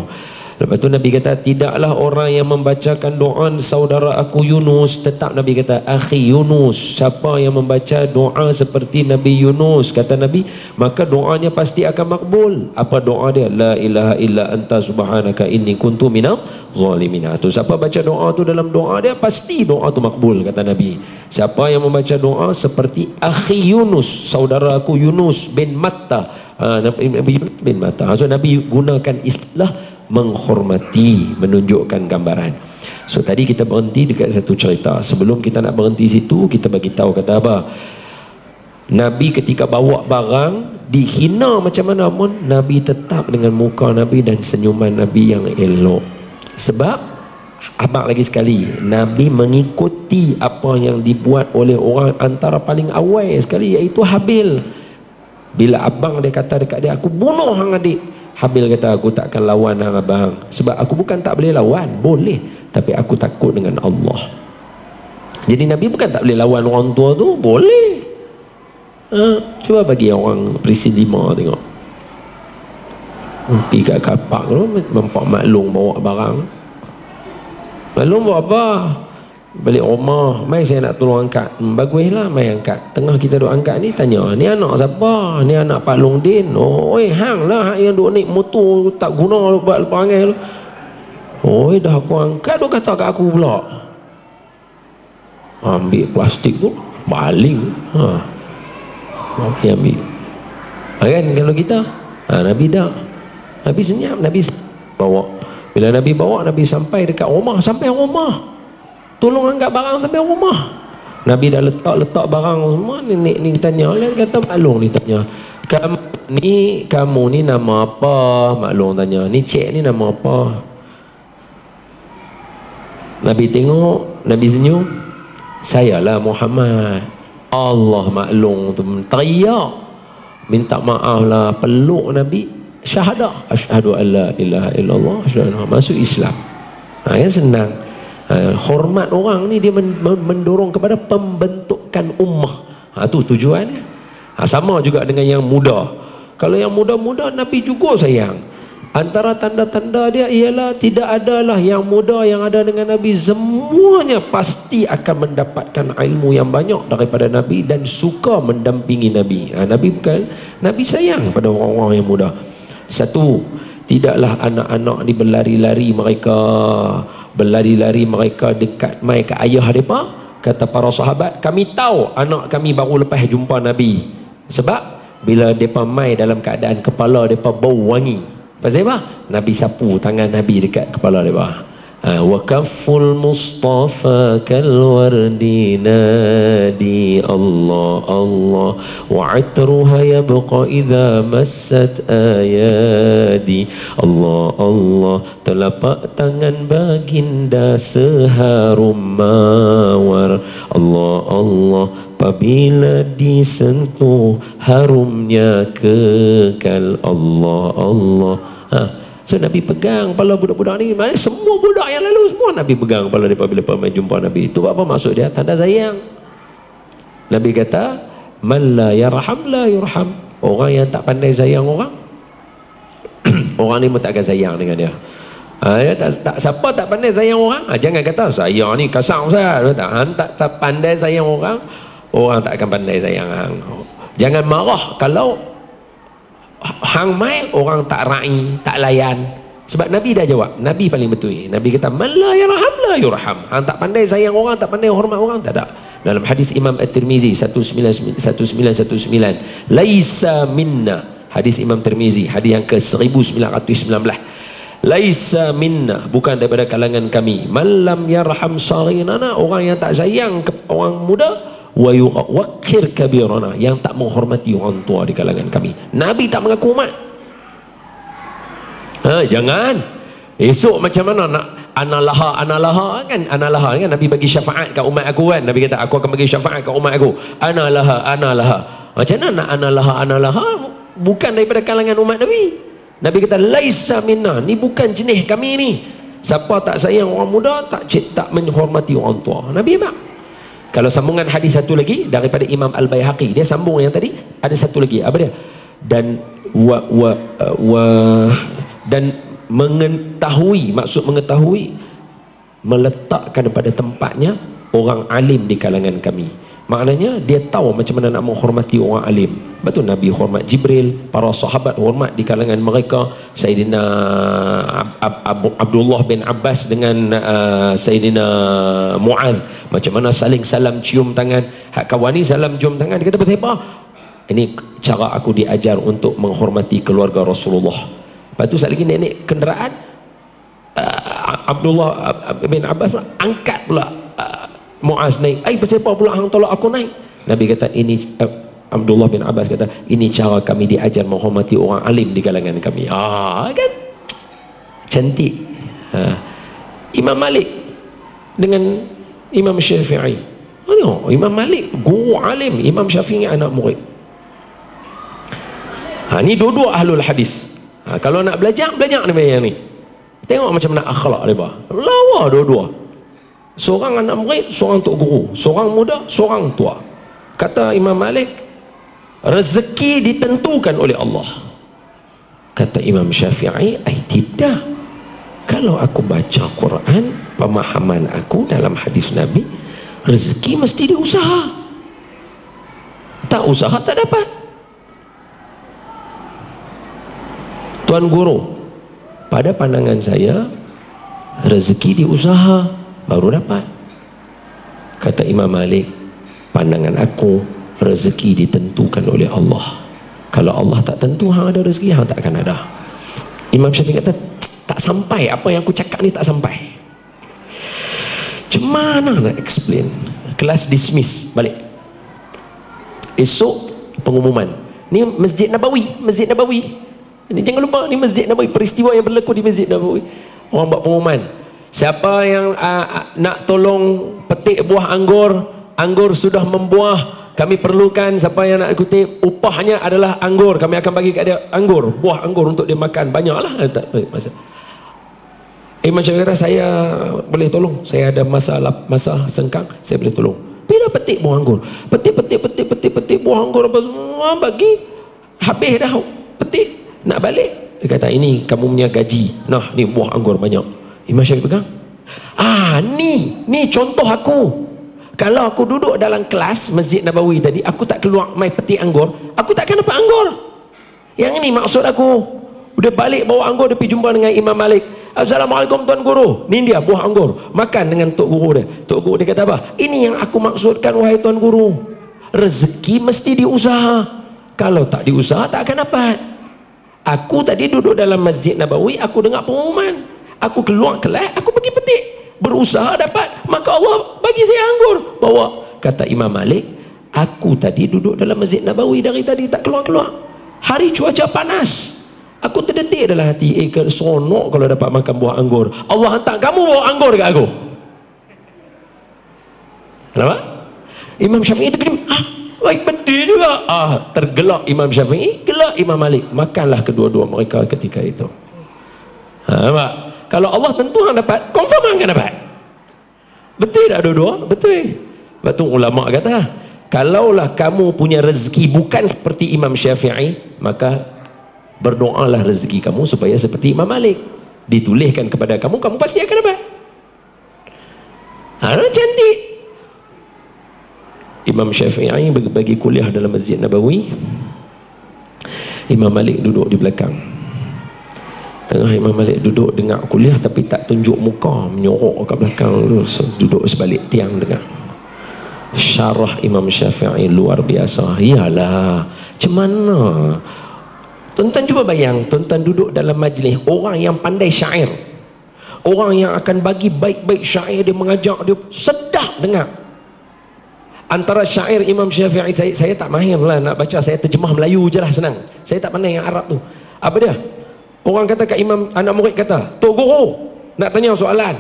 Lepas tu Nabi kata, tidaklah orang yang membacakan doa saudara aku Yunus. Tetap Nabi kata, akhi Yunus. Siapa yang membaca doa seperti Nabi Yunus, kata Nabi, maka doanya pasti akan makbul. Apa doa dia? La ilaha illa anta subhanaka inni kuntu minal zalimin. Tu siapa baca doa tu, dalam doa dia pasti doa tu makbul, kata Nabi. Siapa yang membaca doa seperti akhi Yunus, saudara aku Yunus bin Matta, Nabi Yunus bin Matta. So Nabi gunakan istilah menghormati, menunjukkan gambaran. So tadi kita berhenti dekat satu cerita. Sebelum kita nak berhenti situ, kita bagi tahu kata apa? Nabi ketika bawa barang dihina macam mana pun, Nabi tetap dengan muka Nabi dan senyuman Nabi yang elok. Sebab abang lagi sekali, Nabi mengikuti apa yang dibuat oleh orang antara paling awal sekali, iaitu Habil. Bila abang dia kata dekat dia, aku bunuh hang adik, Habil kata, aku takkan lawan hang abang. Sebab aku bukan tak boleh lawan, boleh, tapi aku takut dengan Allah. Jadi Nabi bukan tak boleh lawan orang tua tu, boleh. Cuba bagi orang Presiden 5 tengok, pergi kat kapak tu, nampak maklum bawa barang. Maklum buat apa? Balik rumah, mai saya nak tolong angkat. Baguslah mai angkat. Tengah kita duk angkat ni, tanya, ni anak siapa? Ni anak Pak Long Din. Oh, hang lah yang duk naik motor tak guna buat perangai lu. Oh, dah aku angkat, duk kata kat aku pula. Ambil plastik tu, baling. Okey, ambil. Kan kalau kita, Nabi dah. Nabi senyap, Nabi bawa. Bila Nabi bawa, Nabi sampai dekat rumah, sampai rumah. Tolong angkat barang sampai rumah. Nabi dah letak barang semua. Ni tanya, dia kata maklum, ni tanya, kamu ni nama apa? Maklum tanya, ni cik ni nama apa? Nabi tengok, Nabi senyum, sayalah Muhammad. Allah maklum tu teriak, minta maaf lah, peluk Nabi, syahadah, asyhadu an la ilaha illallah, asyhadu masuk Islam. Kan senang. Hormat orang ni dia mendorong kepada pembentukan ummah. Tu tujuannya. Sama juga dengan yang muda. Kalau yang muda-muda Nabi juga sayang. Antara tanda-tanda dia ialah tidak adalah yang muda yang ada dengan Nabi semuanya pasti akan mendapatkan ilmu yang banyak daripada Nabi dan suka mendampingi Nabi. Nabi bukan, Nabi sayang pada orang-orang yang muda. Satu, tidaklah anak-anak ni berlari-lari mereka dekat mai ke ayah mereka. Kata para sahabat, kami tahu anak kami baru lepas jumpa Nabi. Sebab bila mereka mai dalam keadaan kepala mereka bau wangi. Pasal apa? Nabi sapu tangan Nabi dekat kepala mereka. Wa kafful mustafa kal wardi nadi Allah Allah wa atruha yabqa idza massat ayadi Allah Allah, telapak tangan baginda seharum mawar Allah Allah, apabila disentuh harumnya kekal Allah Allah. So Nabi pegang kepala budak-budak ni. Semua budak yang lalu semua Nabi pegang kepala mereka bila pernah jumpa Nabi. Itu apa maksud dia? Tanda sayang. Nabi kata, man la yarham la yurham. Orang yang tak pandai sayang orang, orang ni pun tak akan sayang dengan dia. Siapa tak pandai sayang orang, jangan kata sayang ni kasar Ustaz. Tak pandai sayang orang, orang tak akan pandai sayang hang. Jangan marah kalau hang mai orang tak ra'i, tak layan. Sebab Nabi dah jawab, Nabi paling betul. Nabi kata man la yarham la yurham. Hang tak pandai sayang orang, tak pandai hormat orang, tak ada. Dalam hadis Imam At-Tirmizi 1919, laisa minna, hadis Imam Tirmizi, hadis yang ke 1919, laisa minna, bukan daripada kalangan kami, man lam yarham saghirana, orang yang tak sayang orang muda, wa yuwaqqir kabirana, yang tak menghormati orang tua di kalangan kami. Nabi tak mengaku umat. Jangan esok macam mana nak analaha kan, analaha kan Nabi bagi syafaat kat umat aku kan. Nabi kata aku akan bagi syafaat kat umat aku, analaha. Macam mana nak analaha bukan daripada kalangan umat Nabi. Nabi kata laisa minna, ni bukan jenis kami ni. Siapa tak sayang orang muda, tak menghormati orang tua. Nabi apa? Kalau sambungan hadis satu lagi daripada Imam Al-Baihaqi, dia sambung yang tadi, ada satu lagi, apa dia? Dan mengetahui, maksud mengetahui, meletakkan pada tempatnya orang alim di kalangan kami. Maknanya dia tahu macam mana nak menghormati orang alim. Betul, Nabi hormat Jibril, para sahabat hormat di kalangan mereka. Sayyidina Abdullah bin Abbas dengan Sayyidina Mu'adh, macam mana saling salam cium tangan. Hak kawan ni salam cium tangan, dia kata betapa ini cara aku diajar untuk menghormati keluarga Rasulullah. Lepas tu sekali lagi naik kenderaan, Abdullah bin Abbas angkat pula Muaz naik. Siapa pula hang tolak aku naik? Nabi kata ini, Abdullah bin Abbas kata, ini cara kami diajar menghormati orang alim di kalangan kami. Kan cantik. Imam Malik dengan Imam Syafi'i. Imam Malik guru alim, Imam Syafi'i anak murid. Ni dua-dua ahlul hadis. Kalau nak belajar ni yang ni. Tengok macam mana akhlak mereka. Lawa dua-dua. Seorang anak murid, seorang tok guru, seorang muda, seorang tua. Kata Imam Malik, rezeki ditentukan oleh Allah. Kata Imam Syafi'i, tidak. Kalau aku baca Quran, pemahaman aku dalam hadis Nabi, rezeki mesti diusaha. Tak usaha tak dapat. Tuan guru, pada pandangan saya, rezeki diusaha baru dapat. Kata Imam Malik, pandangan aku, rezeki ditentukan oleh Allah. Kalau Allah tak tentu hang ada rezeki, hang tak akan ada. Imam Syafi'i kata, tak sampai, apa yang aku cakap ni tak sampai. Macam mana nak explain? Kelas dismiss balik. Esok pengumuman. Ni Masjid Nabawi, Masjid Nabawi. Ini jangan lupa, ni Masjid Nabawi, peristiwa yang berlaku di Masjid Nabawi. Orang buat pengumuman, siapa yang nak tolong petik buah anggur, anggur sudah membuah, kami perlukan siapa yang nak kutip, upahnya adalah anggur, kami akan bagi kat dia anggur, buah anggur untuk dia makan, banyaklah. Imam Syafi'i kata, saya boleh tolong, saya ada masa sengkang, saya boleh tolong. Bila petik buah anggur, petik buah anggur apa semua, bagi habis dah. petik, nak balik. Dia kata, ini kamu punya gaji. Nah, ni buah anggur banyak. Imam Syafi'i pegang. Ni contoh aku. Kalau aku duduk dalam kelas Masjid Nabawi tadi, aku tak keluar mai petik anggur, aku takkan dapat anggur. Yang ini maksud aku. Dia balik bawa anggur, dia pergi jumpa dengan Imam Malik. Assalamualaikum Tuan Guru. Ni dia buah anggur. Makan dengan Tok Guru dia. Tok Guru dia kata apa? Ini yang aku maksudkan wahai Tuan Guru. Rezeki mesti diusaha. Kalau tak diusaha tak akan dapat. Aku tadi duduk dalam Masjid Nabawi, aku dengar pengumuman. Aku keluar kelas, aku pergi petik. Berusaha dapat, maka Allah bagi saya anggur. Bawa. Kata Imam Malik, aku tadi duduk dalam Masjid Nabawi dari tadi tak keluar-keluar. Hari cuaca panas. Aku terdetik dalam hati, seronok kalau dapat makan buah anggur. Allah hantar kamu bawa anggur kat aku. Kenapa? Imam Syafi'i terkejut. Baik betul juga. Tergelak Imam Syafi'i, gelak Imam Malik. Makanlah kedua-dua mereka ketika itu. Nampak? Kalau Allah tentu hang dapat, confirm hang akan dapat. Betul tak dua-dua? Betul. Sebab tu ulama kata, kalaulah kamu punya rezeki bukan seperti Imam Syafi'i, maka berdoalah rezeki kamu supaya seperti Imam Malik. Dituliskan kepada kamu, kamu pasti akan dapat. Cantik. Imam Syafi'i bagi kuliah dalam Masjid Nabawi. Imam Malik duduk di belakang. Tengah Imam Malik duduk dengar kuliah tapi tak tunjuk muka, menyorok kat belakang, duduk sebalik tiang dengar. Syarah Imam Syafi'i luar biasa. Iyalah, macam mana? Tuan-tuan cuba bayang, tuan-tuan duduk dalam majlis orang yang pandai syair, orang yang akan bagi baik-baik syair, dia mengajak, dia sedap dengar. Antara syair Imam Syafi'i, saya tak mahir lah nak baca, saya terjemah Melayu je lah, senang. Saya tak pandai yang Arab tu. Apa dia? Orang kata kat Imam, anak murid kata, Tok Guru nak tanya soalan.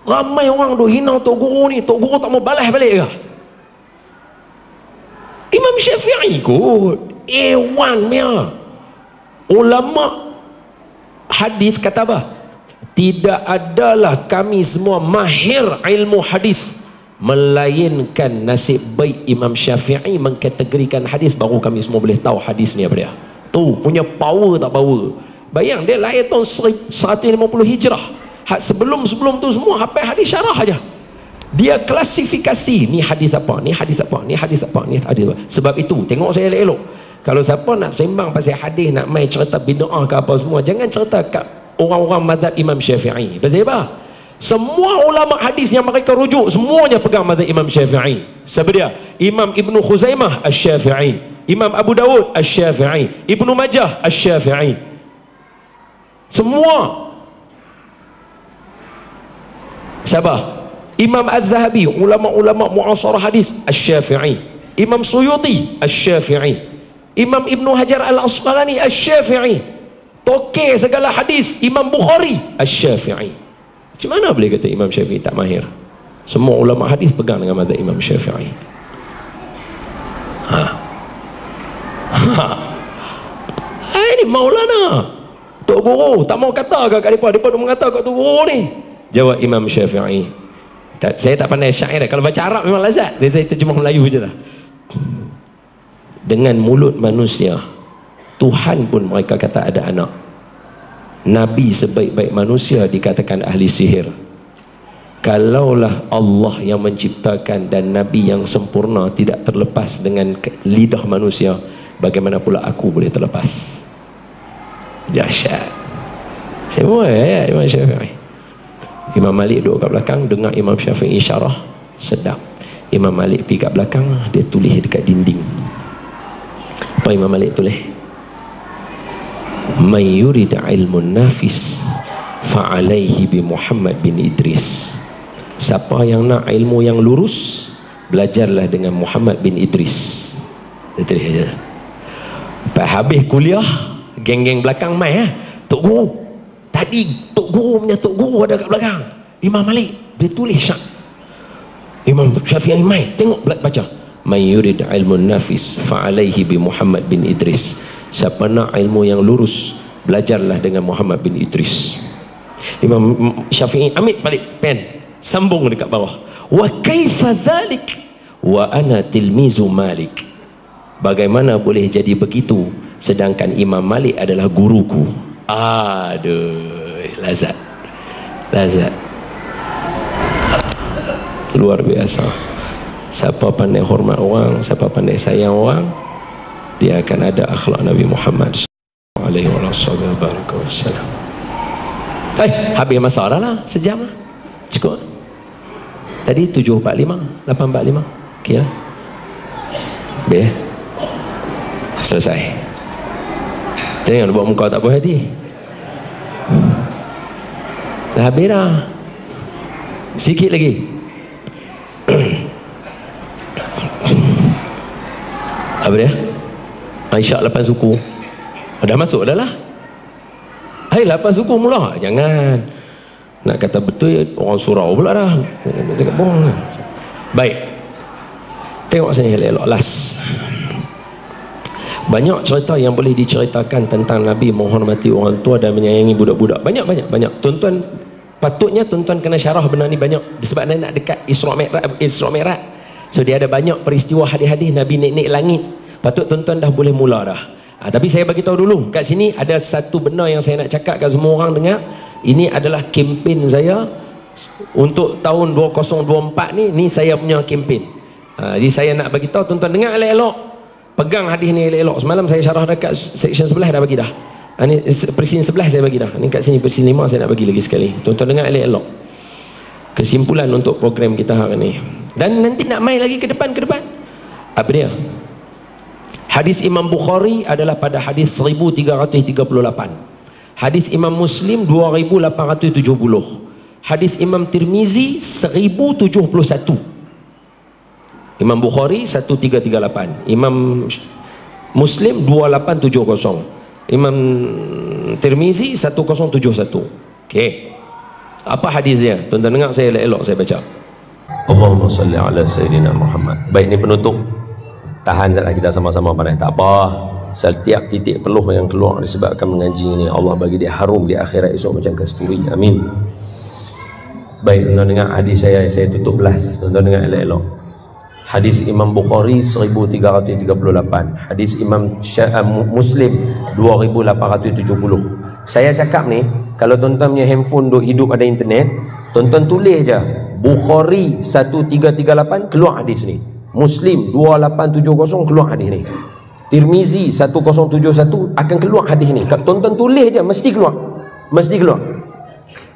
Ramai orang duk hina Tok Guru ni, Tok Guru tak mau balas balik ke? Imam Syafi'i kot, A1 punya. Ulama hadis kata apa? Tidak adalah kami semua mahir ilmu hadis melainkan nasib baik Imam Syafi'i mengkategorikan hadis, baru kami semua boleh tahu hadis ni apa dia. Tu punya power tak power. Bayang, dia lahir tahun 150 Hijrah. Sebelum-sebelum tu semua hafal hadis syarah aja. Dia klasifikasi, ni hadis apa, ni hadis apa, ni hadis apa, ni hadis apa. Sebab itu tengok saya elok-elok. Kalau siapa nak sembang pasal hadis, nak main cerita bid'ah ke apa semua, jangan cerita kat orang-orang mazhab Imam Syafi'i. Pasal apa? Semua ulama hadis yang mereka rujuk, semuanya pegang mazhab Imam Syafi'i. Siapa dia? Imam Ibnu Khuzaimah Asy-Syafi'i, Imam Abu Dawud Asy-Syafi'i, Ibnu Majah Asy-Syafi'i. Semua. Siapa? Imam Az-Zahabi, ulama-ulama muasarah hadis Asy-Syafi'i, Imam Suyuti Asy-Syafi'i, Imam Ibnu Hajar Al-Asqalani Asy-Syafi'i, toke segala hadis Imam Bukhari Asy-Syafi'i. Macam mana boleh kata Imam Syafi'i tak mahir? Semua ulama hadis pegang dengan mazhab Imam Syafi'i. Ini Maulana, Tok Guru tak mau kata kat depa, depa nak mengata kat Tok Guru ni. Jawab Imam Syafi'i, saya tak pandai syair, kalau baca Arab memang lazat, saya terjemah Melayu je lah. Dengan mulut manusia, Tuhan pun mereka kata ada anak. Nabi sebaik-baik manusia dikatakan ahli sihir. Kalaulah Allah yang menciptakan dan Nabi yang sempurna tidak terlepas dengan lidah manusia, bagaimana pula aku boleh terlepas? Dahsyat. Semua ya Imam Syafi'i. Imam Malik duduk kat belakang, dengar Imam Syafi'i syarah, sedap. Imam Malik pergi kat belakang, dia tulis dekat dinding. Apa Imam Malik tulis? Man yurid ilmun nafis fa'alaihi bi Muhammad bin Idris. Siapa yang nak ilmu yang lurus, belajarlah dengan Muhammad bin Idris. Dia tulis aja. Lepas habis kuliah, geng-geng belakang mai Tok Guru, tadi Tok Guru punya Tok Guru ada kat belakang. Imam Malik dia tulis syak. Imam Syafi'i mai tengok baca. Man yurid ilmun nafis fa'alaihi bi Muhammad bin Idris. Siapa nak ilmu yang lurus, belajarlah dengan Muhammad bin Idris. Imam Syafi'i ambil balik pen, sambung dekat bawah. Wa kaifa dzalik wa ana tilmizu Malik. Bagaimana boleh jadi begitu sedangkan Imam Malik adalah guruku. Aduh, lazat. Luar biasa. Siapa pandai hormat orang, siapa pandai sayang orang, dia akan ada akhlak Nabi Muhammad alaihi wasallam. Habis masa dah lah, sejam lah, cukup. Tadi 7.45, 8.45, okey lah. Habis, selesai. Jangan buat muka tak puas hati. Dah habis dah. Sikit lagi. Apa dia? Aisyah 8 suku. Dah masuk dah lah. 8 suku mula. Jangan. Nak kata betul, orang surau pula dah. Cakap bohong. Baik. Tengok saya elok-elok. Last. Banyak cerita yang boleh diceritakan tentang Nabi menghormati orang tua dan menyayangi budak-budak. Banyak. Tuan-tuan, patutnya tuan-tuan kena syarah benda ni banyak. Sebab nak dekat Isra' Mi'raj. So dia ada banyak peristiwa hadis-hadis Nabi naik langit. Patut tuan-tuan dah boleh mula dah. Tapi saya bagi tahu dulu, kat sini ada satu benda yang saya nak cakap kat semua orang dengar. Ini adalah kempen saya untuk tahun 2024 ni saya punya kempen. Jadi saya nak bagi tahu tuan-tuan dengar elok-elok. Pegang hadis ni elok-elok. Semalam saya syarah dekat section 11 dah bagi dah. Ni persin 11 saya bagi dah. Ni kat sini persin 5 saya nak bagi lagi sekali. Tuan-tuan dengar elok-elok. Kesimpulan untuk program kita hari ni. Dan nanti nak main lagi ke depan. Apa dia? Hadis Imam Bukhari adalah pada hadis 1338. Hadis Imam Muslim 2870. Hadis Imam Tirmizi 1071. Imam Bukhari 1338. Imam Muslim 2870. Imam Tirmizi 1071. Okey. Apa hadisnya? Tuan-tuan dengar saya elok-elok saya baca. Allahumma salli ala Sayyidina Muhammad. Baik, ni penutup. Tahan sekejap kita sama-sama pandai. Tak apa. Setiap titik peluh yang keluar disebabkan mengaji ini, Allah bagi dia harum di akhirat esok macam kasturi. Amin. Baik, tuan-tuan dengar hadis saya tutup last. Tuan-tuan dengar elok-elok. Hadis Imam Bukhari 1338. Hadis Imam Muslim 2870. Saya cakap ni, kalau tuan-tuan punya handphone duk hidup ada internet, tuan-tuan tulis je Bukhari 1338 keluar hadis ni. Muslim 2870 keluar hadis ni. Tirmizi 1071 akan keluar hadis ni. Tuan-tuan tulis je, mesti keluar.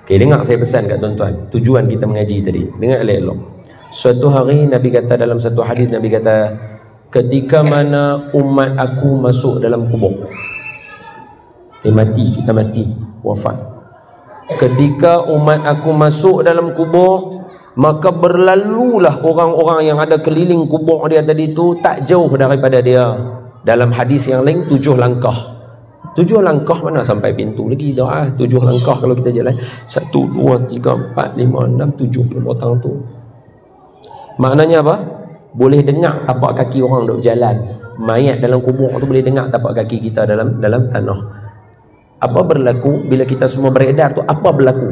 Okey, dengar saya pesan kat tuan-tuan. Tujuan kita mengaji tadi. Dengar elok-elok. Suatu hari Nabi kata dalam satu hadis, Nabi kata, ketika mana umat aku masuk dalam kubur, kita mati, wafat. Ketika umat aku masuk dalam kubur, maka berlalulah orang-orang yang ada keliling kubur dia tadi tu tak jauh daripada dia. Dalam hadis yang lain 7 langkah. 7 langkah mana sampai pintu lagi dah. 7 langkah kalau kita jalan 1, 2, 3, 4, 5, 6, 7 potong tu. Maknanya apa? Boleh dengar tapak kaki orang duk berjalan. Mayat dalam kubur tu boleh dengar tapak kaki kita dalam tanah. Apa berlaku bila kita semua beredar tu? Apa berlaku?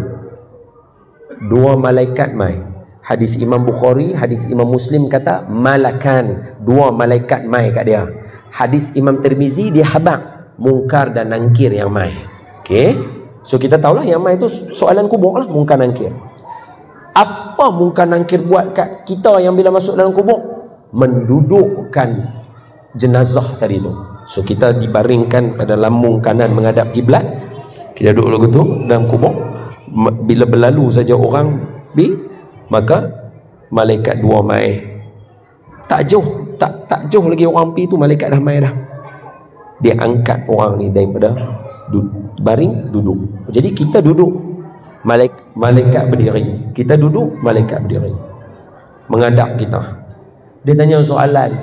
2 malaikat mai. Hadis Imam Bukhari, hadis Imam Muslim kata malakan, 2 malaikat mai kat dia. Hadis Imam Tirmizi dia habaq, mungkar dan nangkir yang mai. Okey. So kita tahulah yang mai tu soalan kubur lah, mungkar nangkir. Apa mungkar nangkir buat kat kita yang bila masuk dalam kubur? Mendudukkan jenazah tadi tu. So kita dibaringkan pada lambung kanan menghadap kiblat. Kita duduk lagu tu dalam kubur. Bila berlalu saja orang maka malaikat 2 mai. Tak jauh lagi orang pi tu, malaikat dah mai dah. Dia angkat orang ni daripada baring duduk. Jadi kita duduk, malaikat berdiri. Kita duduk, malaikat berdiri menghadap kita. Dia tanya soalan.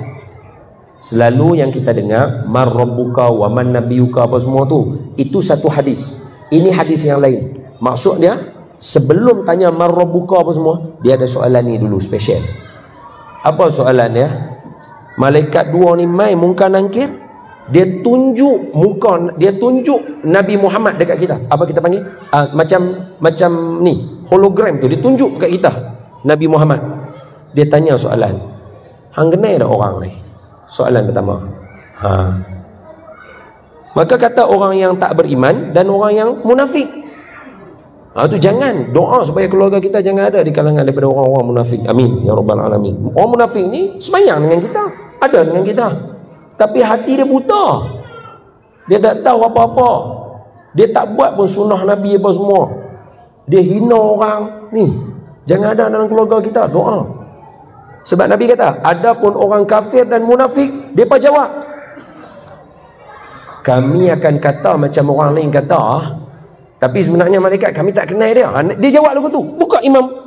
Selalu yang kita dengar man rabbuka wa man nabiyuka apa semua tu, itu satu hadis. Ini hadis yang lain. Maksudnya sebelum tanya man rabbuka apa semua, dia ada soalan ni dulu special. Apa soalan dia? Malaikat 2 ni mai mungkar nangkir. Dia tunjuk muka, dia tunjuk Nabi Muhammad dekat kita. Apa kita panggil? Macam ni, hologram tu dia tunjuk dekat kita Nabi Muhammad. Dia tanya soalan. Hang kenal dah orang ni? Soalan pertama. Maka kata orang yang tak beriman dan orang yang munafik. Itu jangan doa supaya keluarga kita jangan ada di kalangan daripada orang-orang munafik. Amin ya rabbal alamin. Orang munafik ni semayang dengan kita, ada dengan kita, tapi hati dia buta. Dia tak tahu apa-apa. Dia tak buat pun sunnah Nabi apa semua. Dia hina orang ni. Jangan ada dalam keluarga kita. Doa. Sebab Nabi kata, adapun orang kafir dan munafik, depa jawab, kami akan kata macam orang lain kata, tapi sebenarnya malaikat kami tak kenal dia. Dia jawab lagu tu. Buka Imam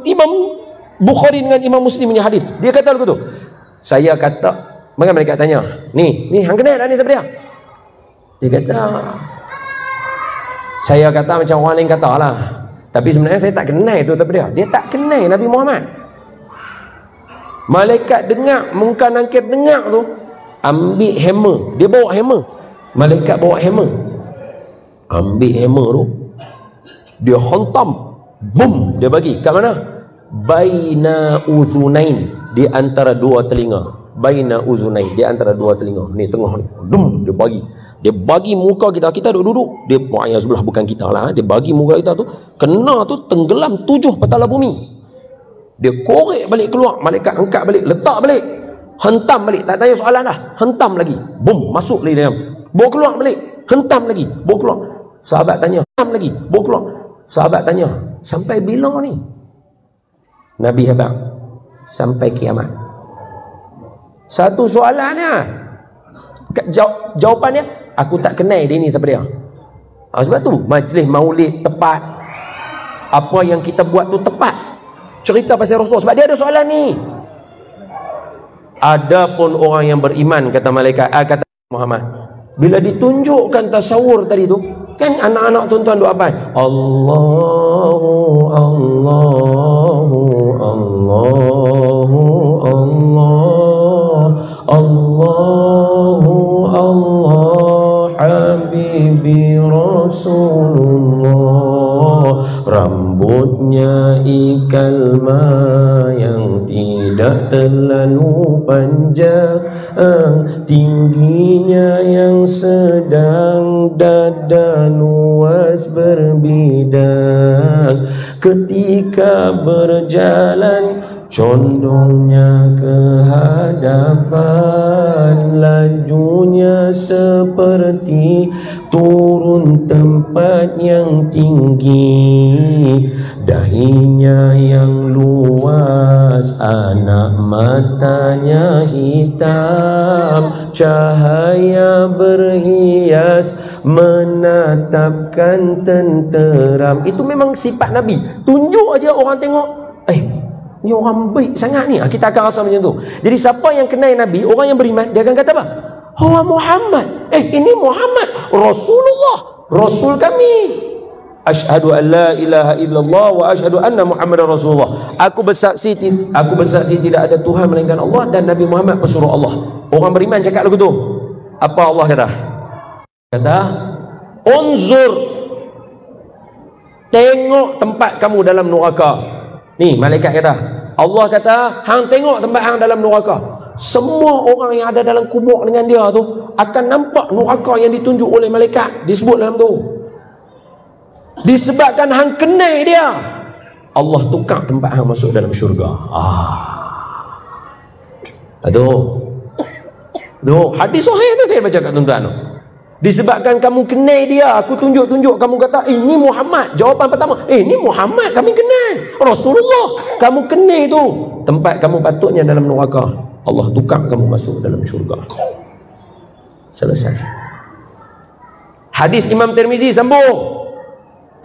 Bukhari dengan Imam Muslim punya hadis. Dia kata lagu tu. Saya kata, maka malaikat tanya, ni hang kenal tak ni siapa dia? Dia kata, saya kata macam orang lain kata lah, tapi sebenarnya saya tak kenal tu siapa dia. Dia tak kenal Nabi Muhammad. Malaikat dengar, Munkar Nakir dengar tu, ambil hammer. Dia bawa hammer. Malaikat bawa hammer. Ambil hammer tu, dia hantam. Boom, dia bagi kat mana? Baina uzunain, di antara dua telinga. Baina uzunain, di antara dua telinga. Ni tengah ni. Dum, dia bagi. Dia bagi muka kita. Kita duduk-duduk. Dia yang sebelah bukan kita lah. Dia bagi muka kita tu, kena tu tenggelam 7 petala bumi. Dia korek balik keluar. Malaikat angkat balik, letak balik, hentam balik. Tak tanya soalan dah. Hentam lagi. Boom, masuk lagi dalam. Bawa keluar balik. Hentam lagi. Bawa keluar. Sahabat tanya. Hentam lagi. Bawa keluar. Sahabat tanya, sampai bila ni? Nabi habaq, sampai kiamat. Satu soalannya. Jawapannya, aku tak kenal dia ni siapa dia. Sebab tu majlis maulid tepat. Apa yang kita buat tu tepat. Cerita pasal Rasul sebab dia ada soalan ni. Adapun orang yang beriman, kata malaikat, kata Muhammad, bila ditunjukkan tasawur tadi tu, kan anak-anak tuan-tuan doa apa? Allahu Allahu Allahu Allah Allahu Allah Habibi Rasulullah. Rambutnya ikal yang tidak terlalu panjang, tingginya yang sedang, dada luas berbidang. Ketika berjalan condongnya ke hadapan, lajunya seperti turun tempat yang tinggi. Dahinya yang luas, anak matanya hitam, cahaya berhias menatapkan tenteram. Itu memang sifat Nabi. Tunjuk aja orang tengok, ni orang baik sangat ni. Kita akan rasa macam tu. Jadi siapa yang kenal Nabi, orang yang beriman, dia akan kata apa? Oh Muhammad. Ini Muhammad, Rasulullah, Rasul kami. Asyhadu an la ilaha illallah wa asyhadu anna Muhammadar Rasulullah. Aku bersaksi tidak ada Tuhan melainkan Allah dan Nabi Muhammad pesuruh Allah. Orang beriman cakap lagu tu. Apa Allah kata? Kata, unzur, tengok tempat kamu dalam neraka. Ni malaikat kata, Allah kata, hang tengok tempat hang dalam neraka. Semua orang yang ada dalam kubur dengan dia tu akan nampak neraka yang ditunjuk oleh malaikat. Disebut dalam tu. Disebabkan hang kenal dia, Allah tukar tempat hang masuk dalam syurga. Aduh, hadis sahih tu saya baca kat tuan-tuan. Disebabkan kamu kenal dia, aku tunjuk-tunjuk, kamu kata ini Muhammad. Jawapan pertama, ini Muhammad kami kenal, Rasulullah kamu kenal tu, tempat kamu patutnya dalam neraka, Allah tukar kamu masuk dalam syurga. Selesai. Hadis Imam Tirmizi sambung.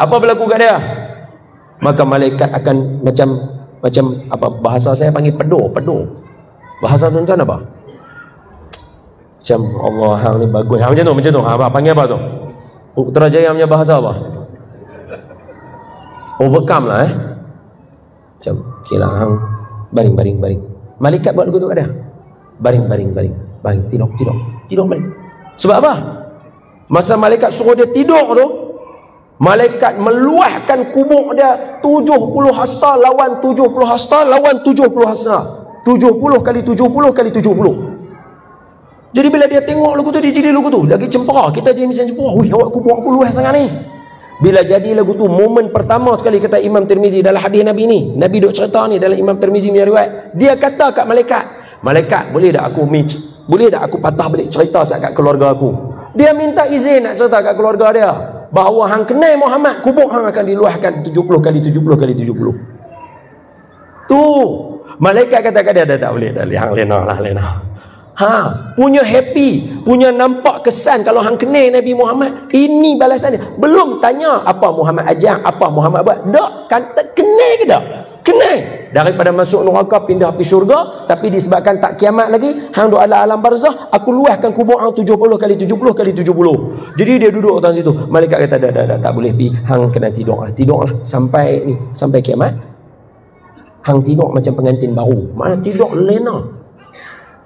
Apa berlaku kat dia? Maka malaikat akan macam apa bahasa saya panggil pedo. Bahasa tuan-tuan apa? Macam Allah hang ni bagus. Macam tu. Apa panggil apa tu? Putrajaya punya bahasa apa? Overcome lah Macam okeylah hang baring. Malaikat buat lagu tu kat dia. Baring. Tidur balik. Sebab apa? Masa malaikat suruh dia tidur tu, malaikat meluahkan kubur dia 70 hasta lawan 70 hasta lawan 70 hasta. 70 kali 70 kali 70. Jadi bila dia tengok lagu tu, dia jadi lagu tu lagi cempera. Kita jadi macam cempera. Wih, awak kubur aku luas sangat ni. Bila jadi lagu tu, momen pertama sekali kata Imam Tirmizi dalam hadis Nabi ni, Nabi duk cerita ni dalam Imam Tirmizi punya riwayat, dia kata kat malaikat, malaikat boleh tak aku patah balik cerita kat keluarga aku. Dia minta izin nak cerita kat keluarga dia bahawa hang kenal Muhammad, kubur hang akan diluahkan 70 kali 70 kali 70. Tu malaikat kata kat dia, tak boleh, hang lena. Punya happy, punya nampak kesan kalau hang kenal Nabi Muhammad. Ini balasan dia. Belum tanya apa Muhammad ajar, apa Muhammad buat. Tak, kenal ke tak? Kenal. Daripada masuk neraka pindah pergi syurga, tapi disebabkan tak kiamat lagi, hang duk alam barzah, aku luahkan kubur hang 70 kali 70 kali 70. Jadi dia duduk atas situ. Malaikat kata dah tak boleh pi, hang kena tidurlah sampai kiamat. Hang tidur macam pengantin baru. Mana tidur lena.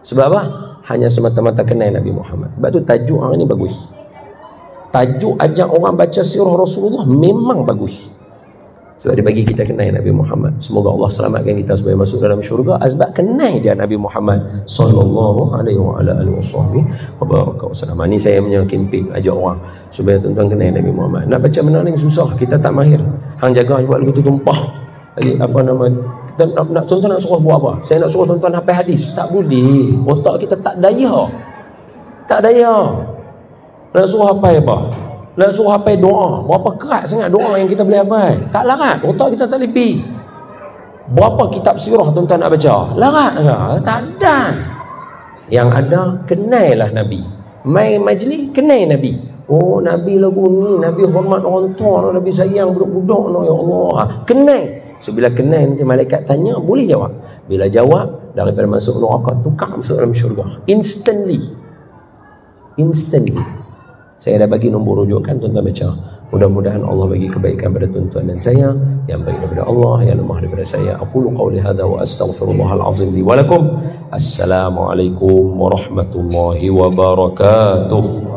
Sebab apa? Hanya semata-mata kenal Nabi Muhammad. Sebab tu tajuk hari ni bagus. Tajuk ajak orang baca sirah Rasulullah memang bagus. Sebab dia bagi kita kenal Nabi Muhammad. Semoga Allah selamatkan kita supaya masuk dalam syurga sebab kenal dia Nabi Muhammad sallallahu alaihi wa ala alihi wasallam. Ni saya punya campaign ajak orang supaya tuan-tuan kenal Nabi Muhammad. Nak baca benar ni susah, kita tak mahir. Hang jaga buat lagu tu tumpah. Lagi apa nama, kita nak tuan-tuan nak suruh buat apa? Saya nak suruh tuan-tuan hafal hadis, tak boleh. Otak kita tak daya. Nak suruh hafal apa? Nak suruh hafal doa. Berapa kerat sangat doa yang kita boleh hafal? Tak larat. Otak kita tak lebih. Berapa kitab sirah tuan-tuan nak baca? Larat ke? Tak ada. Yang ada, kenailah Nabi. Mai majlis, kenai Nabi. Oh, Nabi lagu ni, Nabi hormat orang tua, Nabi sayang budak-budak, ya Allah. Kenai. So bila kenal nanti malaikat tanya, boleh jawab. Bila jawab, daripada masuk neraka tukar masuk dalam syurga. Instantly. Saya dah bagi nombor rujukan, tuan-tuan baca. Mudah-mudahan Allah bagi kebaikan pada tuan-tuan dan saya, yang baik daripada Allah, yang lemah daripada saya. Aqulu qawli hadza wa astaghfirullahal azim li wa lakum. Assalamualaikum warahmatullahi wabarakatuh.